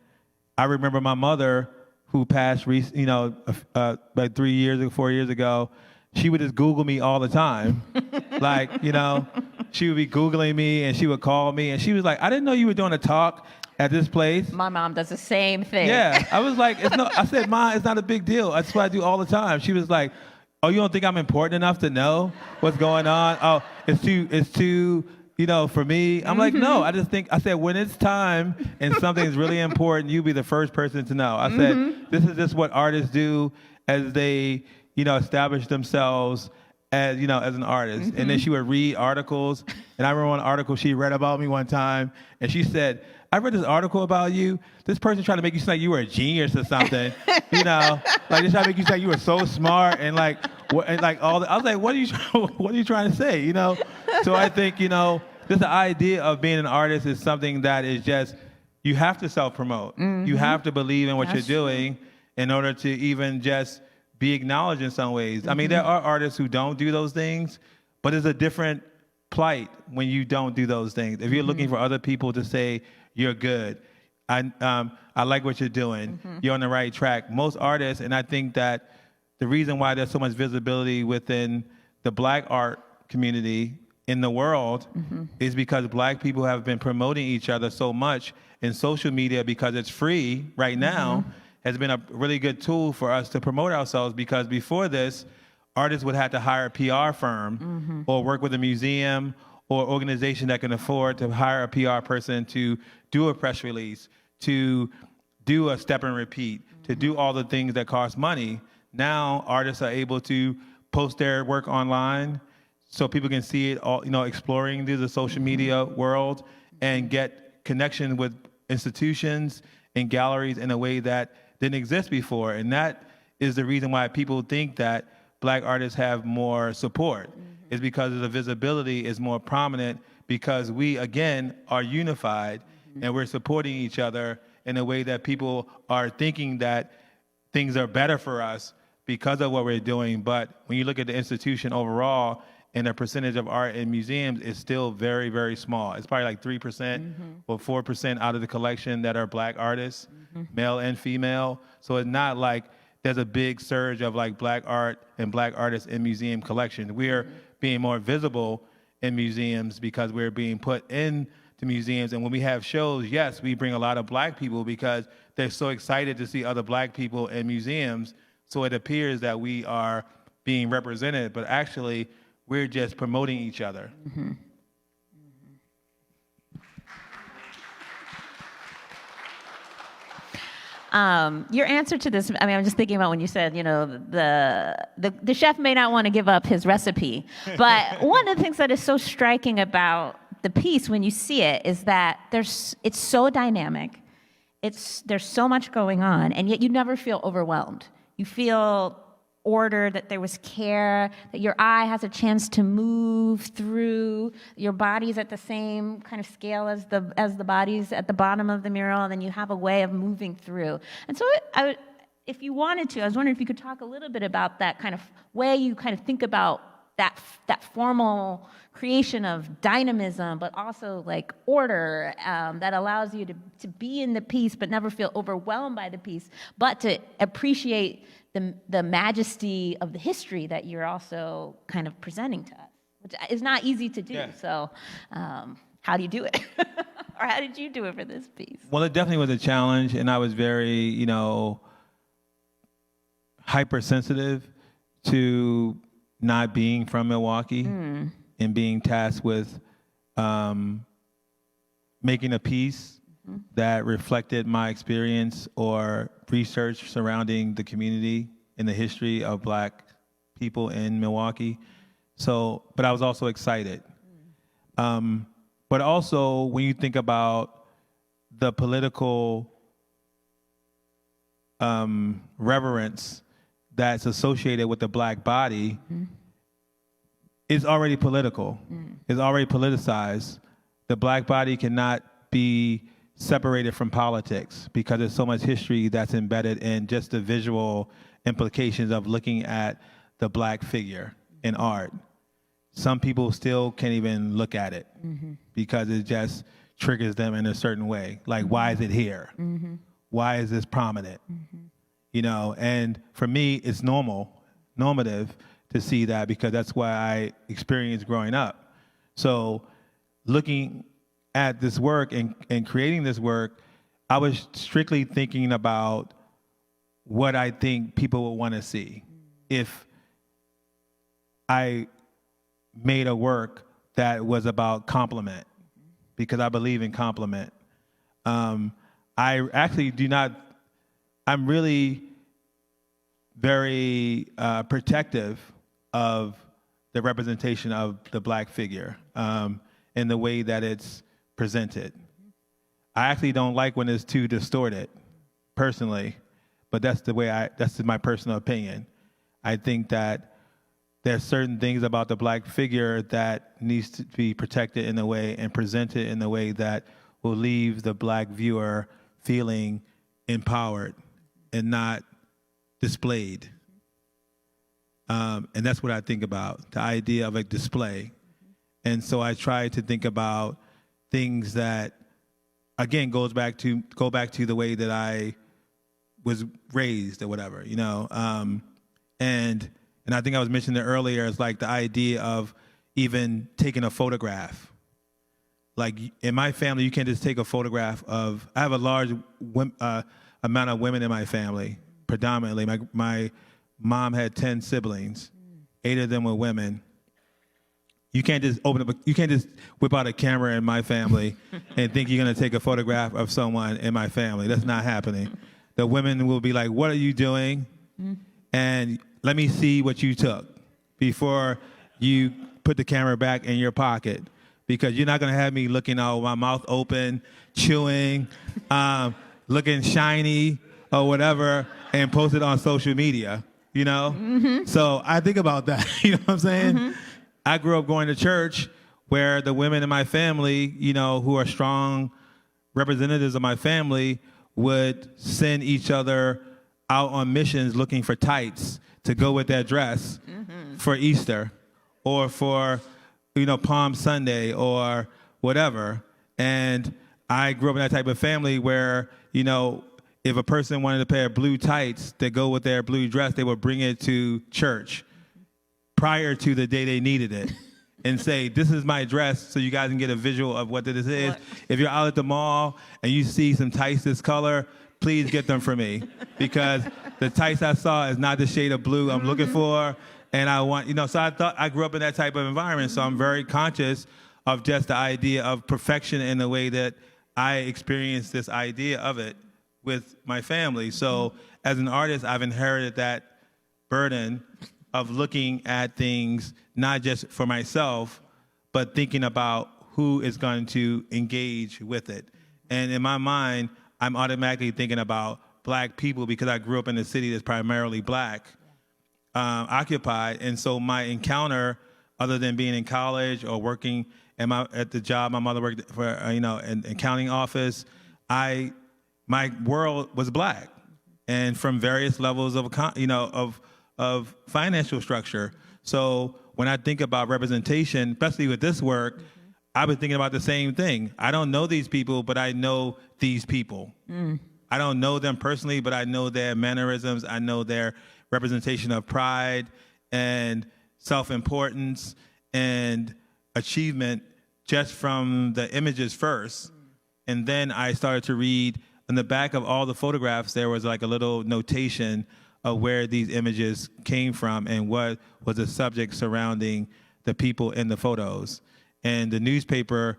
I remember my mother, who passed, like 4 years ago, she would just Google me all the time. She would be Googling me and she would call me and she was like, I didn't know you were doing a talk at this place. My mom does the same thing. Yeah. I was like, I said, Mom, it's not a big deal. That's what I do all the time. She was like, oh, you don't think I'm important enough to know what's going on? Oh, it's too, for me. I'm like, no, I said, when it's time and something is really important, you be the first person to know. I said, this is just what artists do as they, establish themselves as an artist. And then she would read articles. And I remember one article she read about me one time, and she said, I read this article about you. This person tried to make you seem like you were a genius or something. They tried to make you say you were so smart and I was like, what are you trying to say? So I think, just the idea of being an artist is something that is just, you have to self-promote. You have to believe in what you're doing in order to even just be acknowledged in some ways. I mean, there are artists who don't do those things, but it's a different plight when you don't do those things. If you're looking for other people to say, you're good, I like what you're doing, you're on the right track. Most artists, and I think that the reason why there's so much visibility within the Black art community in the world is because Black people have been promoting each other so much in social media, because it's free right now, has been a really good tool for us to promote ourselves, because before this, artists would have to hire a PR firm or work with a museum or organization that can afford to hire a PR person to do a press release, to do a step and repeat, to do all the things that cost money. Now artists are able to post their work online so people can see it all, exploring through the social media world and get connection with institutions and galleries in a way that didn't exist before. And that is the reason why people think that Black artists have more support, is because the visibility is more prominent, because we, again, are unified and we're supporting each other in a way that people are thinking that things are better for us because of what we're doing. But when you look at the institution overall, and the percentage of art in museums is still very, very small. It's probably like 3% or 4% out of the collection that are Black artists, male and female. So it's not like there's a big surge of like black art and black artists in museum collections. We're being more visible in museums because we're being put into museums. And when we have shows, yes, we bring a lot of black people because they're so excited to see other black people in museums. So it appears that we are being represented, but actually we're just promoting each other. Mm-hmm. Your answer to this, I mean, I'm just thinking about when you said, you know, the chef may not want to give up his recipe, but one of the things that is so striking about the piece when you see it is that it's so dynamic, there's so much going on, and yet you never feel overwhelmed. You feel order, that there was care, that your eye has a chance to move through, your body's at the same kind of scale as the bodies at the bottom of the mural, and then you have a way of moving through. And so if you wanted to, I was wondering if you could talk a little bit about that kind of way you kind of think about that formal creation of dynamism, but also like order that allows you to be in the piece but never feel overwhelmed by the piece, but to appreciate the majesty of the history that you're also kind of presenting to us, which is not easy to do. Yeah. So how do you do it? Or how did you do it for this piece? Well, it definitely was a challenge, and I was very, hypersensitive to not being from Milwaukee and being tasked with making a piece that reflected my experience or research surrounding the community and the history of black people in Milwaukee. So, but I was also excited. But also, when you think about the political reverence that's associated with the black body, it's already political. It's already politicized. The black body cannot be separated from politics because there's so much history that's embedded in just the visual implications of looking at the black figure in art. Some people still can't even look at it because it just triggers them in a certain way. Like, why is it here? Why is this prominent? And for me, it's normative to see that because that's what I experienced growing up. So looking at this work and creating this work, I was strictly thinking about what I think people would want to see if I made a work that was about compliment, because I believe in compliment. I actually do not, I'm really very protective of the representation of the black figure in the way that it's presented. I actually don't like when it's too distorted, personally, but that's my personal opinion. I think that there's certain things about the black figure that needs to be protected in a way and presented in a way that will leave the black viewer feeling empowered and not displayed. And that's what I think about, the idea of a display. And so I try to think about things that, again, go back to the way that I was raised or whatever, and I think I was mentioning it earlier, it's like the idea of even taking a photograph. Like in my family, you can't just take a photograph of, I have a large amount of women in my family, predominantly. My mom had 10 siblings, 8 of them were women. You can't just you can't just whip out a camera in my family and think you're gonna take a photograph of someone in my family. That's not happening. The women will be like, what are you doing? And let me see what you took before you put the camera back in your pocket, because you're not gonna have me looking out with my mouth open, chewing, looking shiny or whatever, and post it on social media, So I think about that, you know what I'm saying? I grew up going to church where the women in my family, who are strong representatives of my family, would send each other out on missions looking for tights to go with their dress for Easter or for, Palm Sunday or whatever. And I grew up in that type of family where, if a person wanted a pair of blue tights that go with their blue dress, they would bring it to church prior to the day they needed it and say, this is my dress, so you guys can get a visual of what this is. If you're out at the mall and you see some tights this color, please get them for me, because the tights I saw is not the shade of blue I'm looking for. And I want, so I grew up in that type of environment, so I'm very conscious of just the idea of perfection in the way that I experienced this idea of it with my family. So as an artist, I've inherited that burden of looking at things not just for myself, but thinking about who is going to engage with it. And in my mind, I'm automatically thinking about black people because I grew up in a city that's primarily black, occupied. And so my encounter, other than being in college or working at the job my mother worked for, an accounting office, my world was black, and from various levels of financial structure. So when I think about representation, especially with this work, I've been thinking about the same thing. I don't know these people, but I know these people. I don't know them personally, but I know their mannerisms. I know their representation of pride and self-importance and achievement just from the images first. And then I started to read on the back of all the photographs, there was like a little notation of where these images came from and what was the subject surrounding the people in the photos. And the newspaper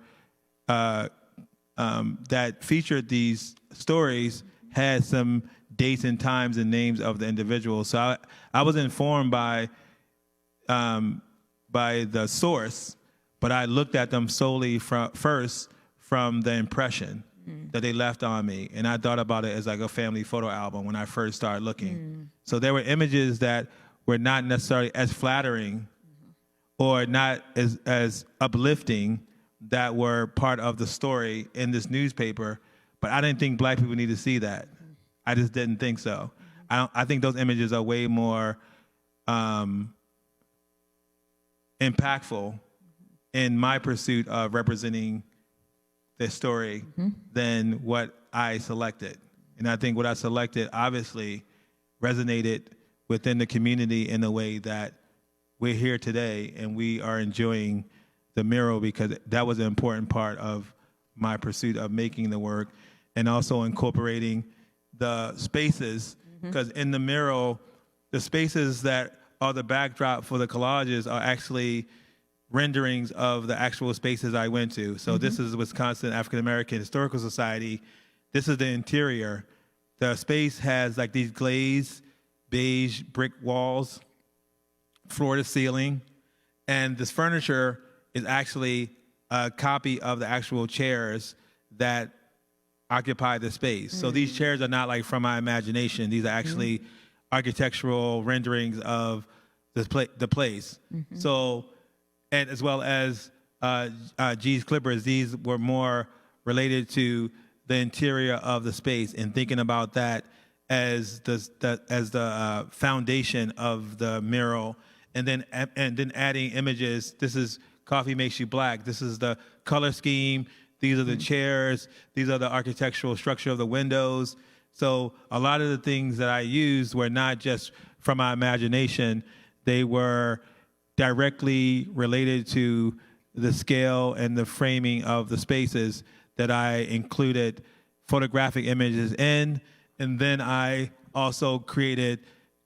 that featured these stories had some dates and times and names of the individuals. So I was informed by the source, but I looked at them solely first from the impression that they left on me. And I thought about it as like a family photo album when I first started looking. So there were images that were not necessarily as flattering or not as uplifting that were part of the story in this newspaper, but I didn't think black people need to see that. I just didn't think so. I think those images are way more impactful in my pursuit of representing the story than what I selected. And I think what I selected obviously resonated within the community in a way that we're here today and we are enjoying the mural, because that was an important part of my pursuit of making the work, and also incorporating the spaces, because in the mural, the spaces that are the backdrop for the collages are actually renderings of the actual spaces I went to. So this is Wisconsin African American Historical Society. This is the interior. The space has like these glazed beige brick walls, floor to ceiling, and this furniture is actually a copy of the actual chairs that occupy the space. So these chairs are not like from my imagination. These are actually architectural renderings of the place. So, and as well as G's Clippers, these were more related to the interior of the space and thinking about that as the foundation of the mural, and then adding images. This is Coffee Makes You Black. This is the color scheme. These are the chairs. These are the architectural structure of the windows. So a lot of the things that I used were not just from my imagination. They were directly related to the scale and the framing of the spaces that I included photographic images in. And then I also created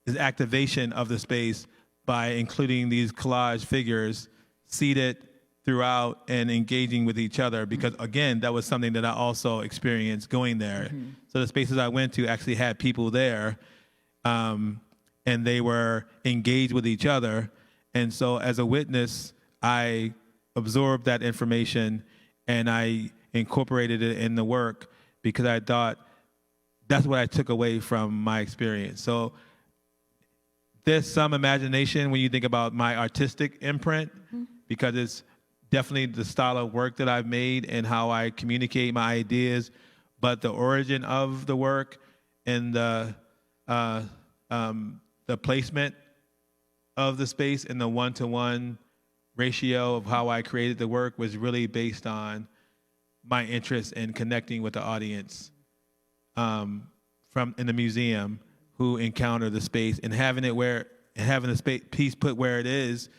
this activation of the space by including these collage figures seated throughout and engaging with each other, because again, that was something that I also experienced going there. So the spaces I went to actually had people there, and they were engaged with each other. And so as a witness, I absorbed that information and I incorporated it in the work, because I thought that's what I took away from my experience. So there's some imagination when you think about my artistic imprint, because it's definitely the style of work that I've made and how I communicate my ideas, but the origin of the work and the placement of the space and the one-to-one ratio of how I created the work was really based on my interest in connecting with the audience from in the museum who encounter the space, and having the space piece put where it is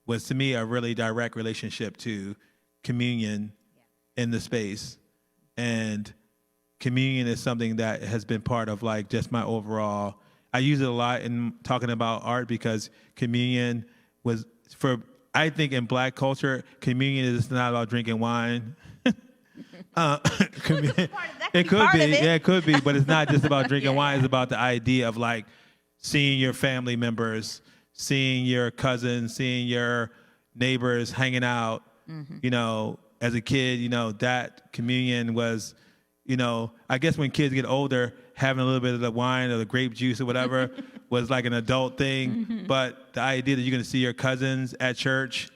was to me a really direct relationship to communion in the space. And communion is something that has been part of like just my overall, I use it a lot in talking about art because communion was I think in Black culture, communion is not about drinking wine. It could be, but it's not just about drinking wine. It's about the idea of like seeing your family members, seeing your cousins, seeing your neighbors hanging out. You know, as a kid, you know, that communion was, you know, I guess when kids get older, having a little bit of the wine or the grape juice or whatever was like an adult thing. But the idea that you're going to see your cousins at church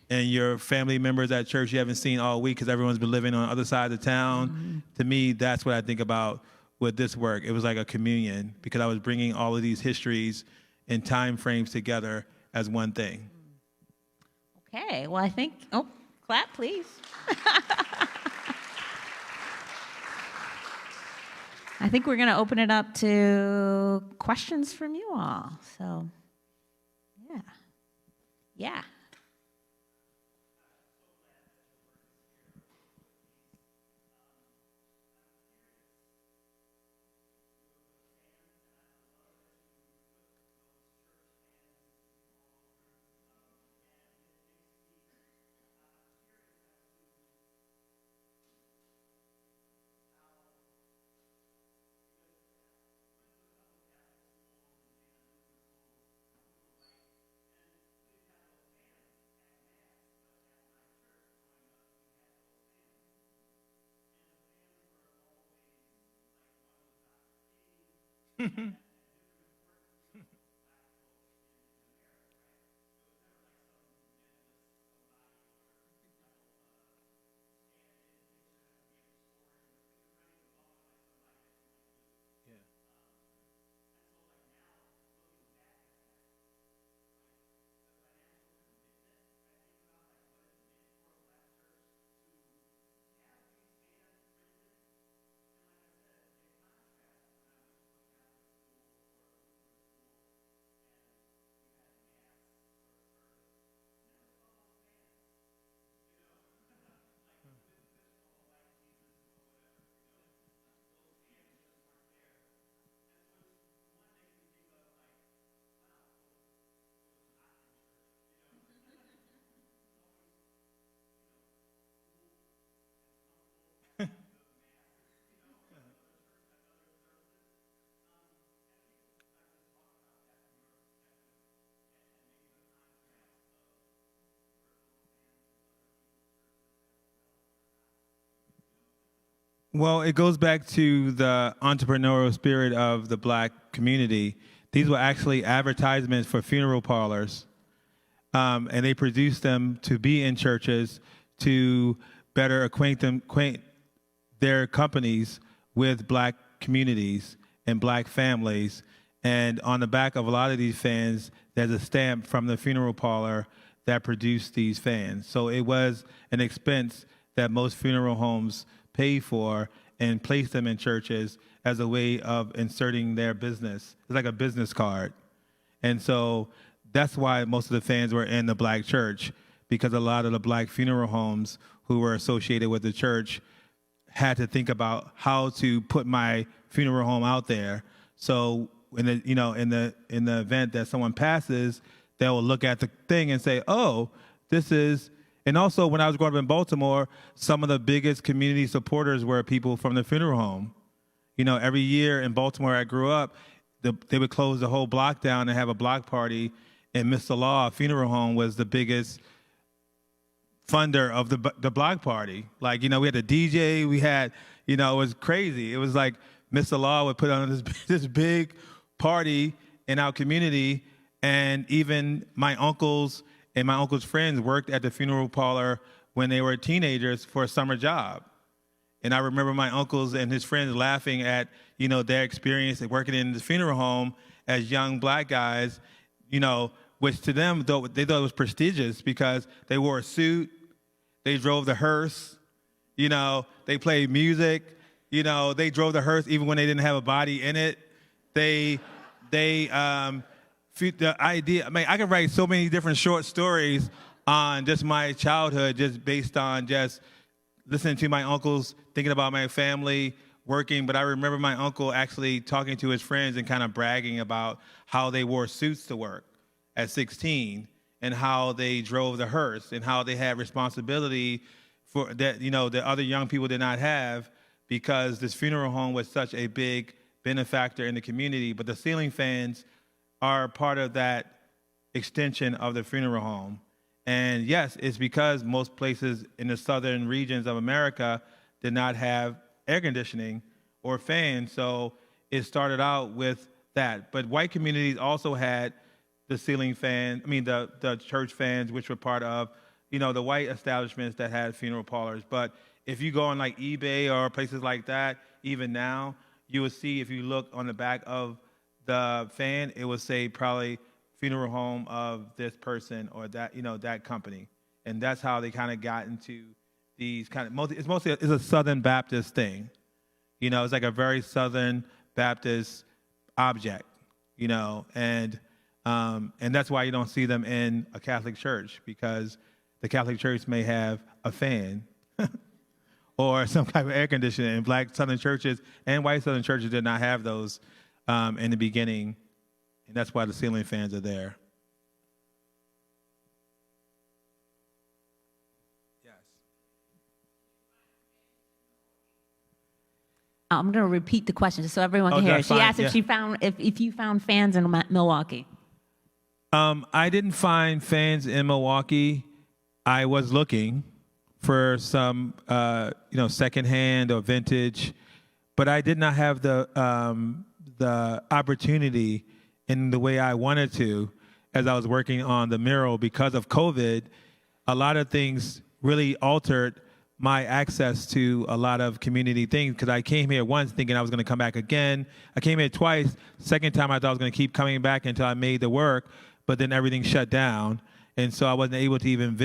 and your family members at church you haven't seen all week because everyone's been living on the other side of the town. To me, that's what I think about with this work. It was like a communion because I was bringing all of these histories and time frames together as one thing. Okay, well, I think, clap, please. I think we're going to open it up to questions from you all. So, yeah. Well, it goes back to the entrepreneurial spirit of the Black community. These were actually advertisements for funeral parlors, and they produced them to be in churches to better acquaint their companies with Black communities and Black families. And on the back of a lot of these fans, there's a stamp from the funeral parlor that produced these fans. So it was an expense that most funeral homes pay for and place them in churches as a way of inserting their business. It's like a business card. And so that's why most of the fans were in the Black church, because a lot of the Black funeral homes who were associated with the church had to think about how to put my funeral home out there. So in the event that someone passes, they'll look at the thing and say, oh, this is. And also, when I was growing up in Baltimore, some of the biggest community supporters were people from the funeral home. You know, every year in Baltimore I grew up, they would close the whole block down and have a block party, and Mr. Law Funeral Home was the biggest funder of the block party. Like, you know, we had a DJ, we had, you know, it was crazy. It was like Mr. Law would put on this big party in our community, and even my uncles and my uncle's friends worked at the funeral parlor when they were teenagers for a summer job. And I remember my uncles and his friends laughing at, you know, their experience at working in the funeral home as young Black guys, you know, which to them, they thought it was prestigious because they wore a suit, they drove the hearse, you know, they played music, You know, they drove the hearse even when they didn't have a body in it. The idea, I mean, I could write so many different short stories on just my childhood, just based on just listening to my uncles, thinking about my family, working. But I remember my uncle actually talking to his friends and kind of bragging about how they wore suits to work at 16 and how they drove the hearse and how they had responsibility for that, you know, that other young people did not have, because this funeral home was such a big benefactor in the community. But the ceiling fans are part of that extension of the funeral home. And yes, it's because most places in the southern regions of America did not have air conditioning or fans, so it started out with that. But white communities also had the ceiling fan, the church fans, which were part of, you know, the white establishments that had funeral parlors. But if you go on like eBay or places like that, even now, you will see, if you look on the back of the fan, it will say probably funeral home of this person or that, you know, that company. And that's how they kind of got into these kind of, it's a Southern Baptist thing. You know, it's like a very Southern Baptist object, you know, and that's why you don't see them in a Catholic church, because the Catholic church may have a fan or some type of air conditioning, and black Southern churches and white Southern churches did not have those in the beginning, and that's why the ceiling fans are there. Yes. I'm going to repeat the question just so everyone can hear it. She asked if if you found fans in Milwaukee. I didn't find fans in Milwaukee. I was looking for some, secondhand or vintage, but I did not have the opportunity in the way I wanted to as I was working on the mural. Because of COVID, a lot of things really altered my access to a lot of community things, because I came here once thinking I was going to come back again. I came here twice. Second time I thought I was going to keep coming back until I made the work, but then everything shut down. And so I wasn't able to even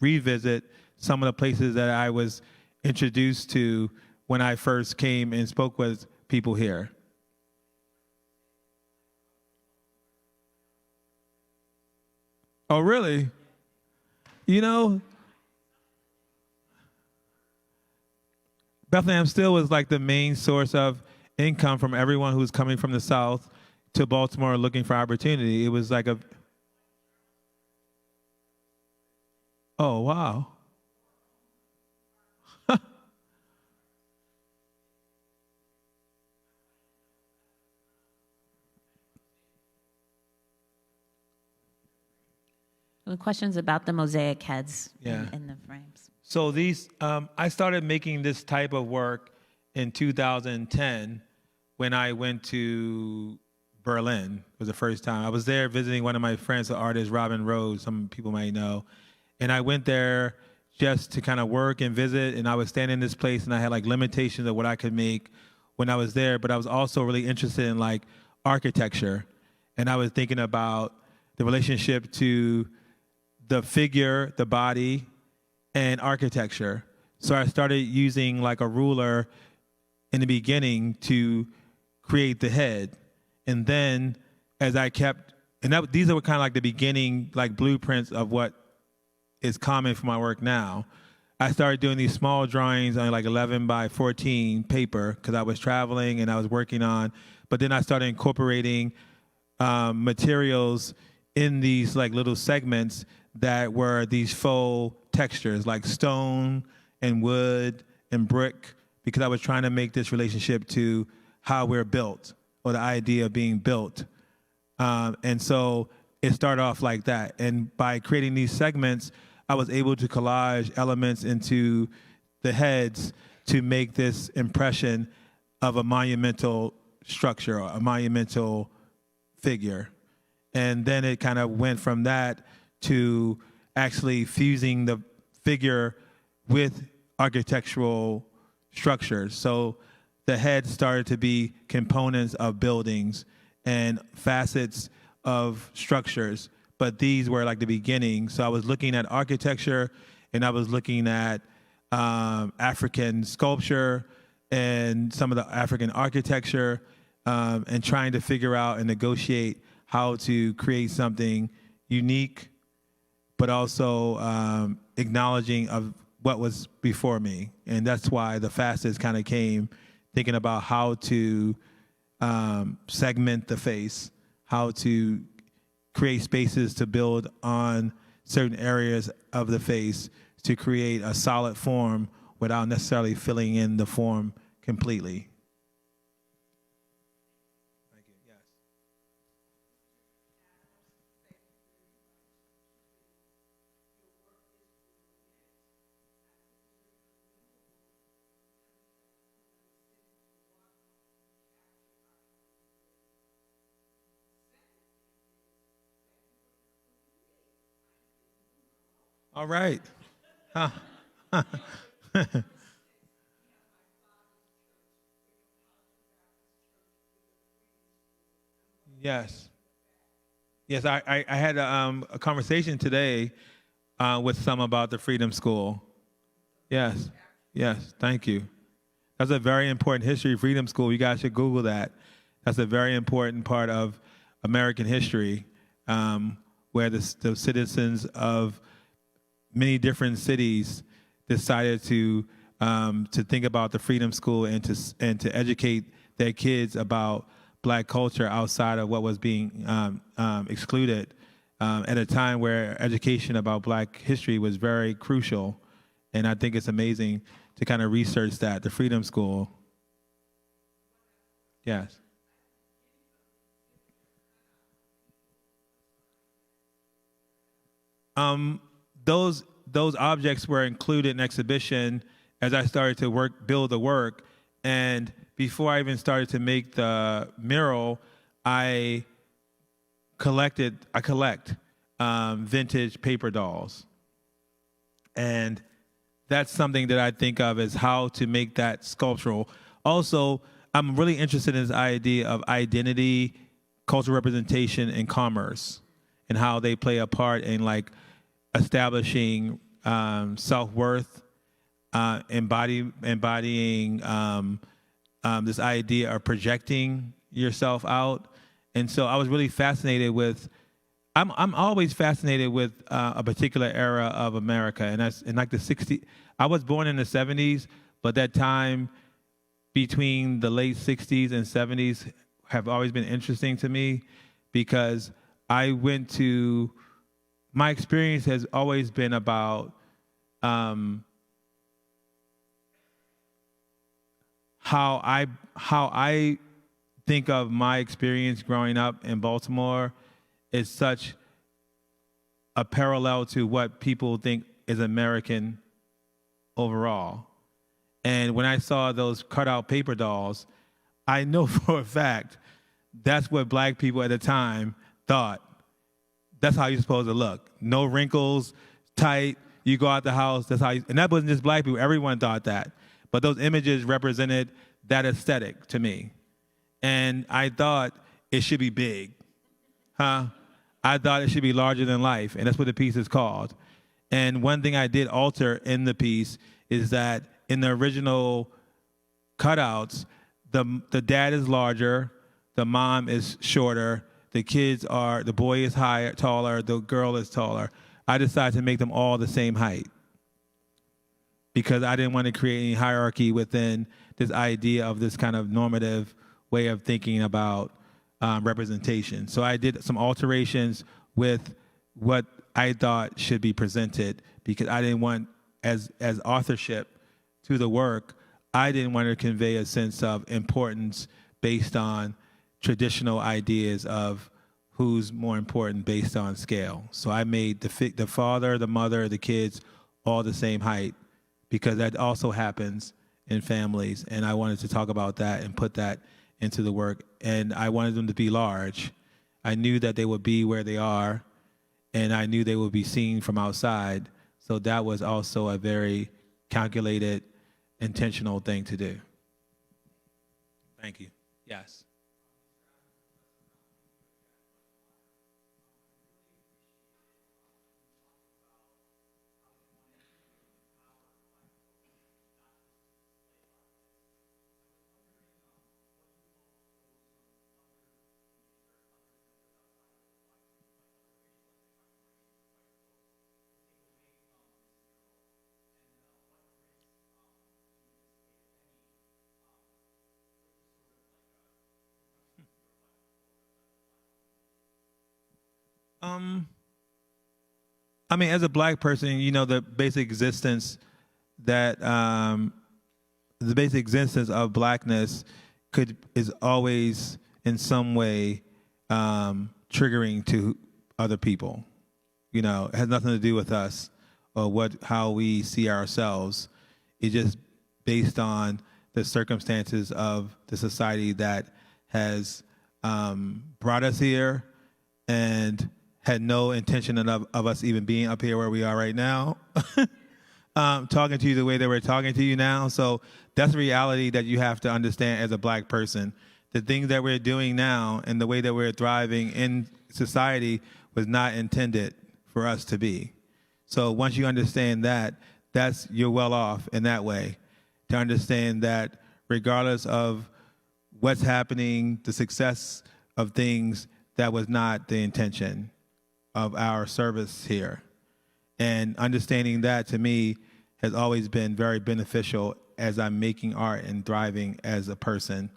revisit some of the places that I was introduced to when I first came and spoke with people here. Oh, really? You know, Bethlehem still was like the main source of income from everyone who's coming from the South to Baltimore looking for opportunity. It was like oh, wow. Questions about the mosaic heads Yeah. in the frames. So these, I started making this type of work in 2010 when I went to Berlin. It was the first time. I was there visiting one of my friends, the artist Robin Rose, some people might know. And I went there just to kind of work and visit, and I was standing in this place, and I had like limitations of what I could make when I was there, but I was also really interested in like architecture. And I was thinking about the relationship to the figure, the body, and architecture. So I started using like a ruler in the beginning to create the head. And then as I kept, these were kind of like the beginning like blueprints of what is common for my work now. I started doing these small drawings on like 11 by 14 paper because I was traveling and I was working on, but then I started incorporating materials in these like little segments that were these faux textures like stone and wood and brick, because I was trying to make this relationship to how we're built, or the idea of being built. And so it started off like that. And by creating these segments, I was able to collage elements into the heads to make this impression of a monumental structure, or a monumental figure. And then it kind of went from that to actually fusing the figure with architectural structures. So the head started to be components of buildings and facets of structures, but these were like the beginning. So I was looking at architecture, and I was looking at African sculpture, and some of the African architecture, and trying to figure out and negotiate how to create something unique, but also acknowledging of what was before me. And that's why the fastest kind of came, thinking about how to segment the face, how to create spaces to build on certain areas of the face to create a solid form without necessarily filling in the form completely. Thank you. Yes. All right. Huh. Yes. Yes, I had a conversation today with some about the Freedom School. Yes. Yes. Thank you. That's a very important history. Freedom School. You guys should Google that. That's a very important part of American history, where the citizens of many different cities decided to think about the Freedom School and to educate their kids about Black culture outside of what was being excluded at a time where education about Black history was very crucial. And I think it's amazing to kind of research that, the Freedom School. Yes. Those objects were included in exhibition as I started to build the work. And before I even started to make the mural, I collect vintage paper dolls. And that's something that I think of as how to make that sculptural. Also, I'm really interested in this idea of identity, cultural representation, and commerce, and how they play a part in like establishing self-worth, embodying this idea of projecting yourself out. And so I was really fascinated with, I'm always fascinated with a particular era of America. And that's in like the 60s. I was born in the 70s, but that time between the late 60s and 70s have always been interesting to me, because my experience has always been about how I think of my experience growing up in Baltimore is such a parallel to what people think is American overall. And when I saw those cutout paper dolls, I know for a fact that's what Black people at the time thought. That's how you're supposed to look. No wrinkles, tight, you go out the house, that's how you, and that wasn't just Black people, everyone thought that. But those images represented that aesthetic to me. And I thought it should be big. I thought it should be larger than life, and that's what the piece is called. And one thing I did alter in the piece is that in the original cutouts, the dad is larger, the mom is shorter, the boy is taller, the girl is taller. I decided to make them all the same height because I didn't want to create any hierarchy within this idea of this kind of normative way of thinking about representation. So I did some alterations with what I thought should be presented, because I didn't want, as authorship to the work, I didn't want to convey a sense of importance based on traditional ideas of who's more important based on scale. So I made the father, the mother, the kids all the same height, because that also happens in families. And I wanted to talk about that and put that into the work. And I wanted them to be large. I knew that they would be where they are, and I knew they would be seen from outside. So that was also a very calculated, intentional thing to do. Thank you. Yes. I mean, as a black person, the basic existence that the basic existence of blackness is always in some way triggering to other people. It has nothing to do with us or how we see ourselves. It's just based on the circumstances of the society that has brought us here and had no intention of us even being up here where we are right now, talking to you the way that we're talking to you now. So that's the reality that you have to understand as a black person. The things that we're doing now and the way that we're thriving in society was not intended for us to be. So once you understand that, you're well off in that way, to understand that regardless of what's happening, the success of things, that was not the intention of our service here. And understanding that, to me, has always been very beneficial as I'm making art and thriving as a person.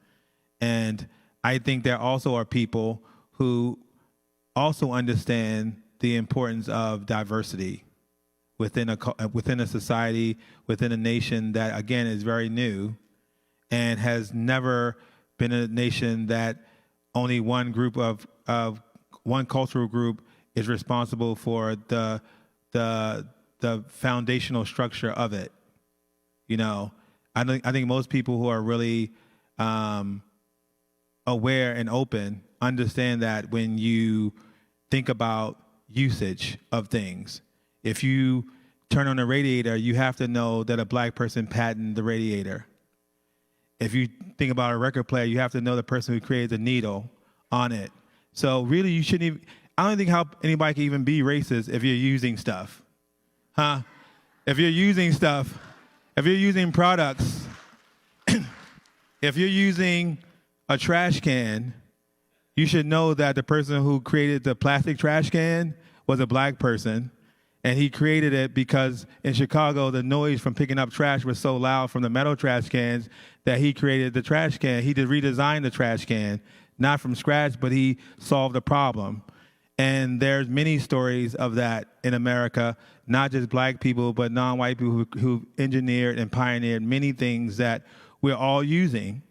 And I think there also are people who also understand the importance of diversity within a society, within a nation that, again, is very new and has never been a nation that only one group of one cultural group is responsible for the foundational structure of it. I think most people who are really aware and open understand that when you think about usage of things, if you turn on a radiator, you have to know that a black person patented the radiator. If you think about a record player, you have to know the person who created the needle on it. So really, you shouldn't even, I don't think how anybody can even be racist if you're using stuff. If you're using stuff, if you're using products, if you're using a trash can, you should know that the person who created the plastic trash can was a black person. And he created it because in Chicago, the noise from picking up trash was so loud from the metal trash cans that he created the trash can. He redesigned the trash can, not from scratch, but he solved the problem. And there's many stories of that in America, not just black people, but non-white people who engineered and pioneered many things that we're all using.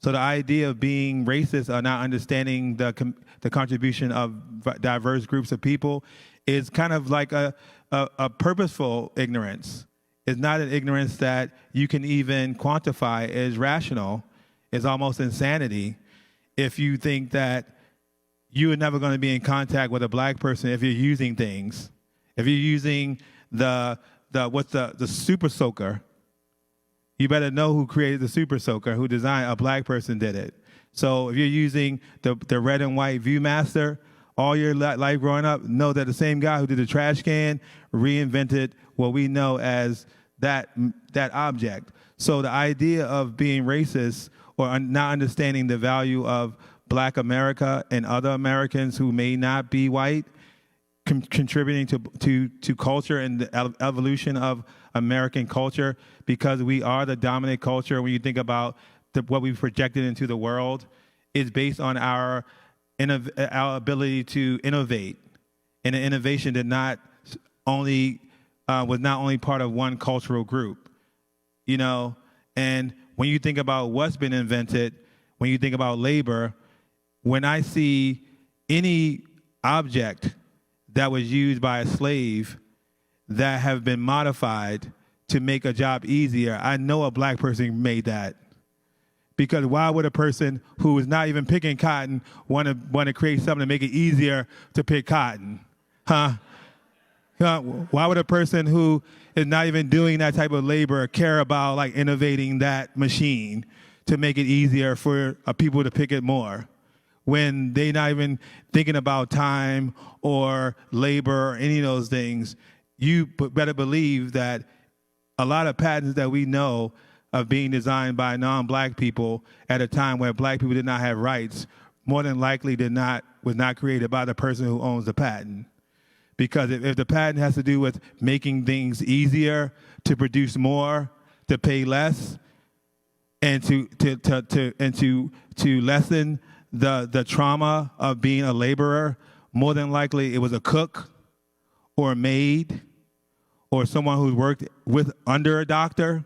So the idea of being racist or not understanding the contribution of diverse groups of people is kind of like a purposeful ignorance. It's not an ignorance that you can even quantify as rational. It's almost insanity if you think that you are never going to be in contact with a black person if you're using things. If you're using the super soaker, you better know who created the super soaker, who designed, a black person did it. So if you're using the red and white Viewmaster all your life growing up, know that the same guy who did the trash can reinvented what we know as that object. So the idea of being racist or not understanding the value of black America and other Americans who may not be white, contributing to culture and the evolution of American culture, because we are the dominant culture when you think about what we've projected into the world, is based on our ability to innovate. And the innovation was not only part of one cultural group, and when you think about what's been invented, when you think about labor, when I see any object that was used by a slave that have been modified to make a job easier, I know a black person made that. Because why would a person who is not even picking cotton want to create something to make it easier to pick cotton? Why would a person who is not even doing that type of labor care about innovating that machine to make it easier for people to pick it more, when they're not even thinking about time or labor or any of those things? You better believe that a lot of patents that we know of being designed by non-black people at a time where black people did not have rights, more than likely was not created by the person who owns the patent. Because if the patent has to do with making things easier, to produce more, to pay less, and to lessen the trauma of being a laborer, more than likely it was a cook or a maid or someone who worked under a doctor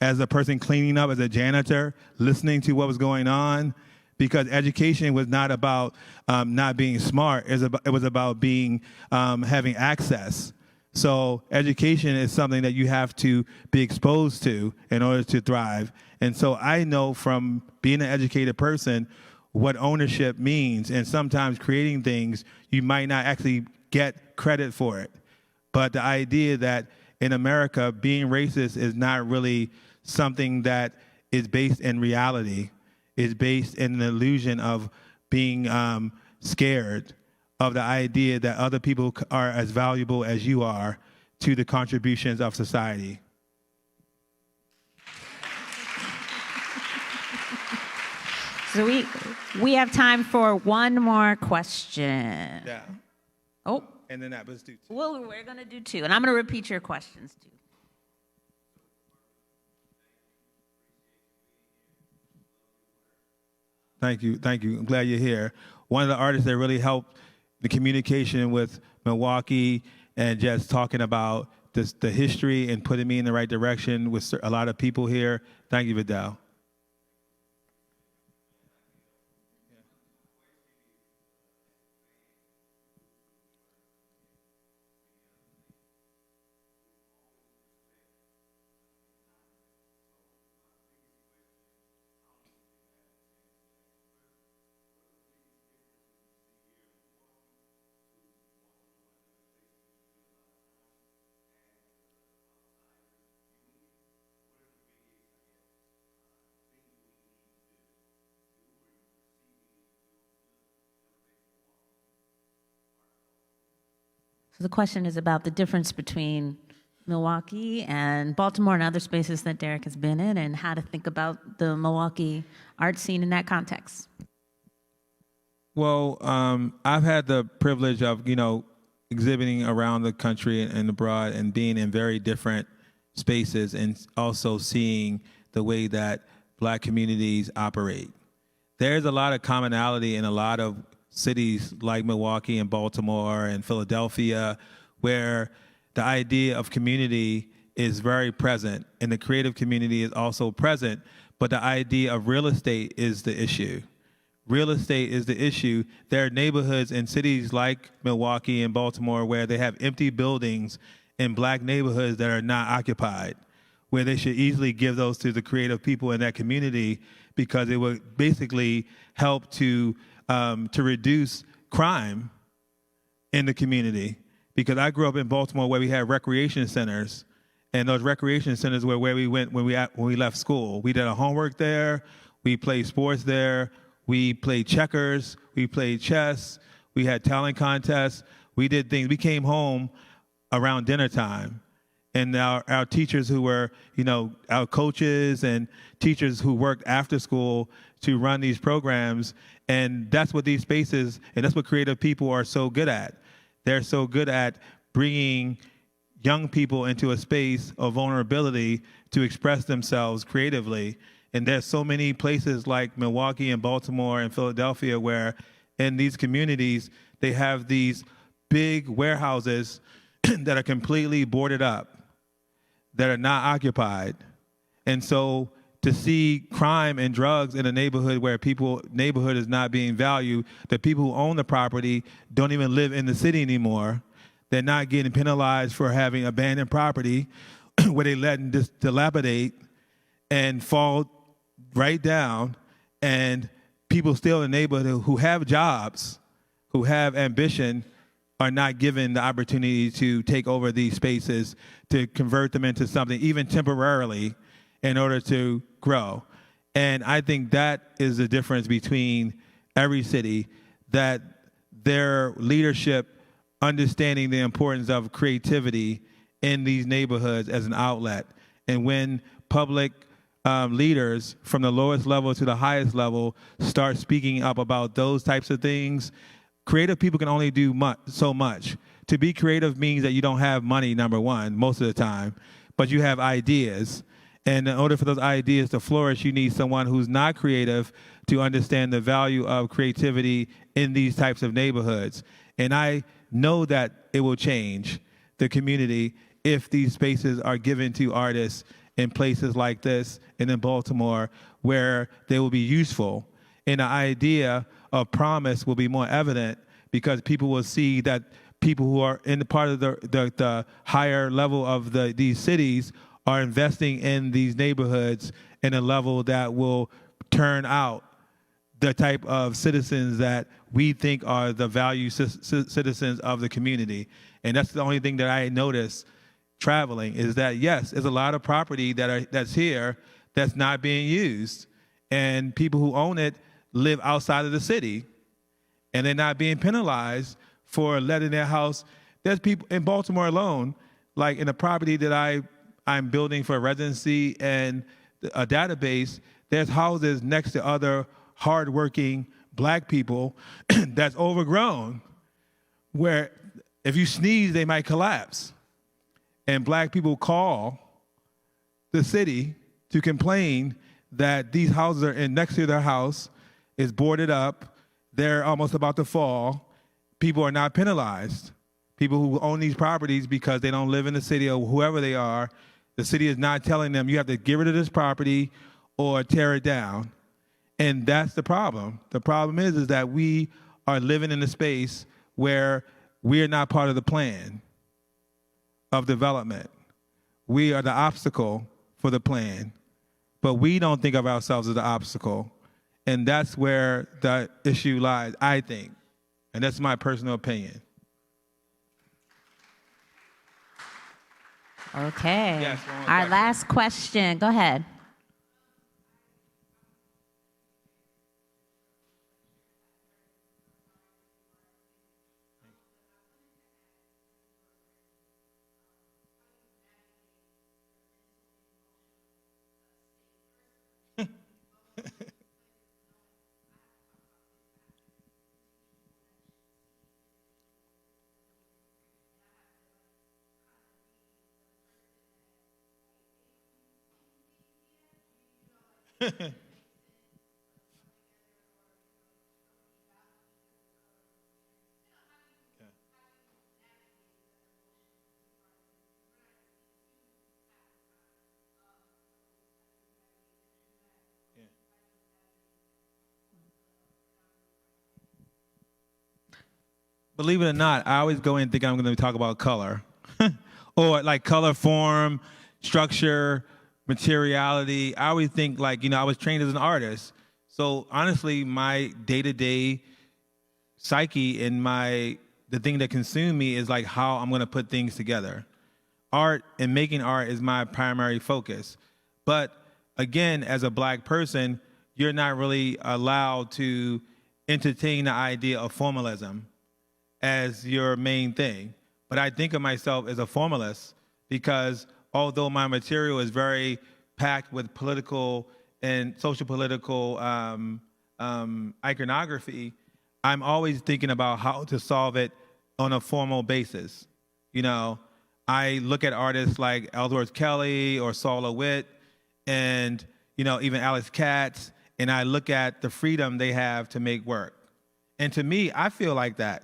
as a person cleaning up, as a janitor, listening to what was going on, because education was not about not being smart. It was about being having access. So education is something that you have to be exposed to in order to thrive. And so I know from being an educated person what ownership means, and sometimes creating things, you might not actually get credit for it. But the idea that in America, being racist is not really something that is based in reality. It's based in an illusion of being scared of the idea that other people are as valuable as you are to the contributions of society. So we have time for one more question. Yeah. Oh. And then that was do two. Well, we're going to do two, and I'm going to repeat your questions too. Thank you. I'm glad you're here. One of the artists that really helped the communication with Milwaukee and just talking about the history and putting me in the right direction with a lot of people here. Thank you, Vidal. So the question is about the difference between Milwaukee and Baltimore and other spaces that Derrick has been in, and how to think about the Milwaukee art scene in that context. Well, I've had the privilege of, exhibiting around the country and abroad and being in very different spaces and also seeing the way that Black communities operate. There's a lot of commonality in a lot of cities like Milwaukee and Baltimore and Philadelphia, where the idea of community is very present and the creative community is also present, but the idea of real estate is the issue. Real estate is the issue. There are neighborhoods in cities like Milwaukee and Baltimore where they have empty buildings in Black neighborhoods that are not occupied, where they should easily give those to the creative people in that community, because it would basically help to reduce crime in the community. Because I grew up in Baltimore where we had recreation centers, and those recreation centers were where we went when we left school. We did our homework there, we played sports there, we played checkers, we played chess, we had talent contests, we did things. We came home around dinner time. And our teachers who were, our coaches and teachers who worked after school to run these programs. And that's what these spaces, and that's what creative people are so good at. They're so good at bringing young people into a space of vulnerability to express themselves creatively. And there's so many places like Milwaukee and Baltimore and Philadelphia where in these communities, they have these big warehouses that are completely boarded up, that are not occupied. And so to see crime and drugs in a neighborhood where neighborhood is not being valued, the people who own the property don't even live in the city anymore. They're not getting penalized for having abandoned property where they let them just dilapidate and fall right down. And people still in the neighborhood who have jobs, who have ambition, are not given the opportunity to take over these spaces, to convert them into something, even temporarily, in order to grow. And I think that is the difference between every city, that their leadership understanding the importance of creativity in these neighborhoods as an outlet. And when public leaders from the lowest level to the highest level start speaking up about those types of things, creative people can only do so much. To be creative means that you don't have money, number one, most of the time, but you have ideas. And in order for those ideas to flourish, you need someone who's not creative to understand the value of creativity in these types of neighborhoods. And I know that it will change the community if these spaces are given to artists in places like this and in Baltimore where they will be useful. And the idea of promise will be more evident because people will see that people who are in the part of the higher level of these cities are investing in these neighborhoods in a level that will turn out the type of citizens that we think are the value citizens of the community. And that's the only thing that I notice traveling is that, yes, there's a lot of property that's here that's not being used. And people who own it live outside of the city. And they're not being penalized for letting their house. There's people in Baltimore alone, like in the property that I'm building for a residency and a database, there's houses next to other hardworking black people that's overgrown, where if you sneeze, they might collapse. And black people call the city to complain that these houses are next to their house, is boarded up, they're almost about to fall. People are not penalized. People who own these properties because they don't live in the city or whoever they are, the city is not telling them you have to get rid of this property or tear it down. And that's the problem. The problem is that we are living in a space where we are not part of the plan of development. We are the obstacle for the plan, but we don't think of ourselves as the obstacle. And that's where the issue lies, I think. And that's my personal opinion. Okay. Yes, Our last question. Go ahead. Believe it or not, I always go in and think I'm going to talk about color or like color, form, structure, materiality. I always think like, I was trained as an artist. So honestly, my day-to-day psyche and the thing that consumes me is like how I'm going to put things together. Art and making art is my primary focus. But again, as a black person, you're not really allowed to entertain the idea of formalism as your main thing. But I think of myself as a formalist because although my material is very packed with political and social political iconography, I'm always thinking about how to solve it on a formal basis. I look at artists like Ellsworth Kelly or Saul LeWitt and, even Alice Katz, and I look at the freedom they have to make work. And to me, I feel like that.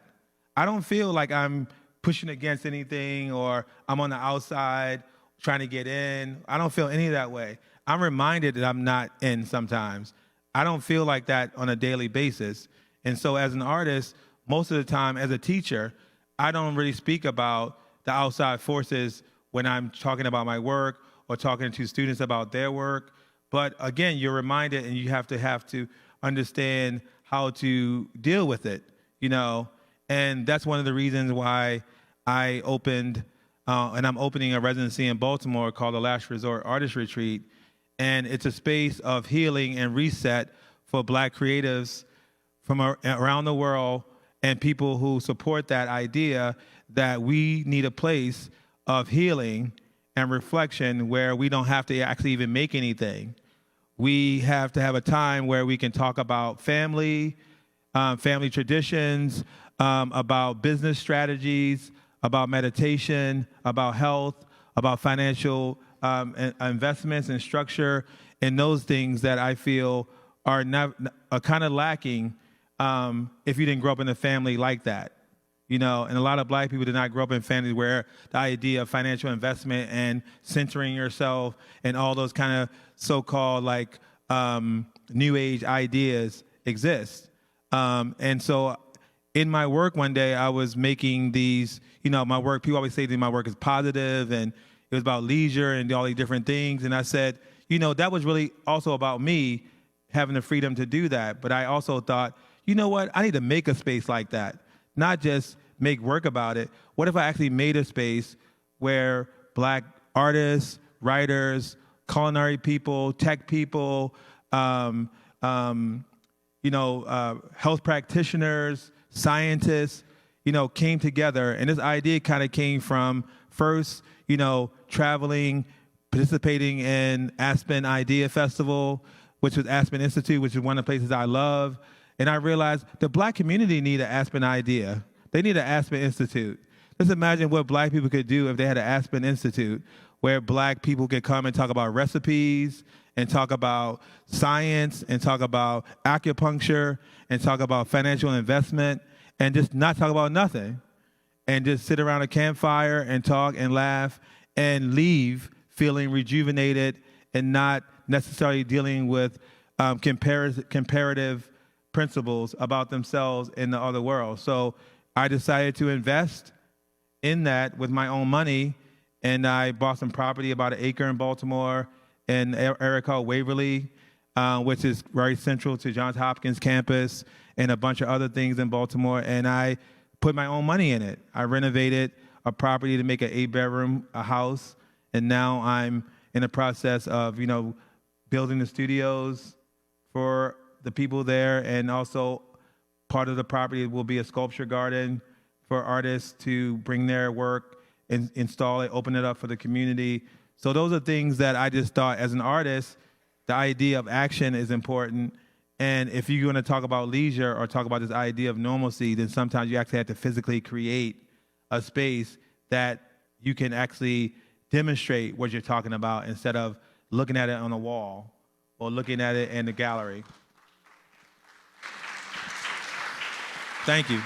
I don't feel like I'm pushing against anything or I'm on the outside trying to get in. I don't feel any of that way. I'm reminded that I'm not in sometimes. I don't feel like that on a daily basis. And so as an artist, most of the time as a teacher, I don't really speak about the outside forces when I'm talking about my work or talking to students about their work. But again, you're reminded and you have to understand how to deal with it, And that's one of the reasons why I opened, and I'm opening a residency in Baltimore called the Last Resort Artist Retreat. And it's a space of healing and reset for black creatives from around the world and people who support that idea that we need a place of healing and reflection where we don't have to actually even make anything. We have to have a time where we can talk about family, family traditions, about business strategies, about meditation, about health, about financial investments and structure, and those things that I feel are kind of lacking if you didn't grow up in a family like that. And a lot of black people did not grow up in families where the idea of financial investment and centering yourself and all those kind of so-called like new age ideas exist. And so in my work one day, I was making these, my work, people always say that my work is positive and it was about leisure and all these different things. And I said, that was really also about me having the freedom to do that. But I also thought, you know what, I need to make a space like that, not just make work about it. What if I actually made a space where black artists, writers, culinary people, tech people, health practitioners, scientists, came together. And this idea kind of came from first, traveling, participating in Aspen Idea Festival, which was Aspen Institute, which is one of the places I love. And I realized the black community need an Aspen Idea. They need an Aspen Institute. Let's imagine what black people could do if they had an Aspen Institute where black people could come and talk about recipes and talk about science and talk about acupuncture and talk about financial investment and just not talk about nothing and just sit around a campfire and talk and laugh and leave feeling rejuvenated and not necessarily dealing with comparative principles about themselves in the other world. So I decided to invest in that with my own money, and I bought some property, about an acre in Baltimore, in an area called Waverly, which is very central to Johns Hopkins campus, and a bunch of other things in Baltimore, and I put my own money in it. I renovated a property to make an 8-bedroom house, and now I'm in the process of, building the studios for the people there, and also part of the property will be a sculpture garden for artists to bring their work and install it, open it up for the community. So those are things that I just thought, as an artist, the idea of action is important. And if you're going to talk about leisure or talk about this idea of normalcy, then sometimes you actually have to physically create a space that you can actually demonstrate what you're talking about instead of looking at it on a wall or looking at it in the gallery. Thank you.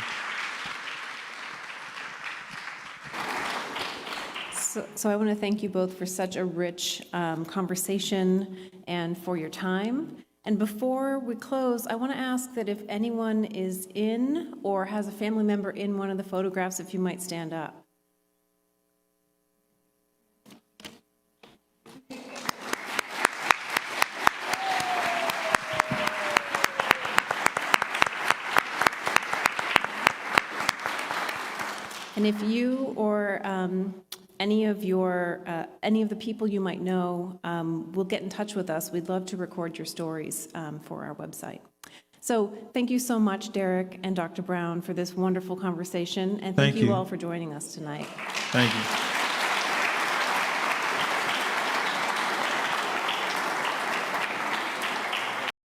So I want to thank you both for such a rich conversation and for your time. And before we close, I want to ask that if anyone is in or has a family member in one of the photographs, if you might stand up. And if you or any of the people you might know will get in touch with us, we'd love to record your stories for our website. So thank you so much, Derrick and Dr. Brown, for this wonderful conversation, and thank you all for joining us tonight. Thank you.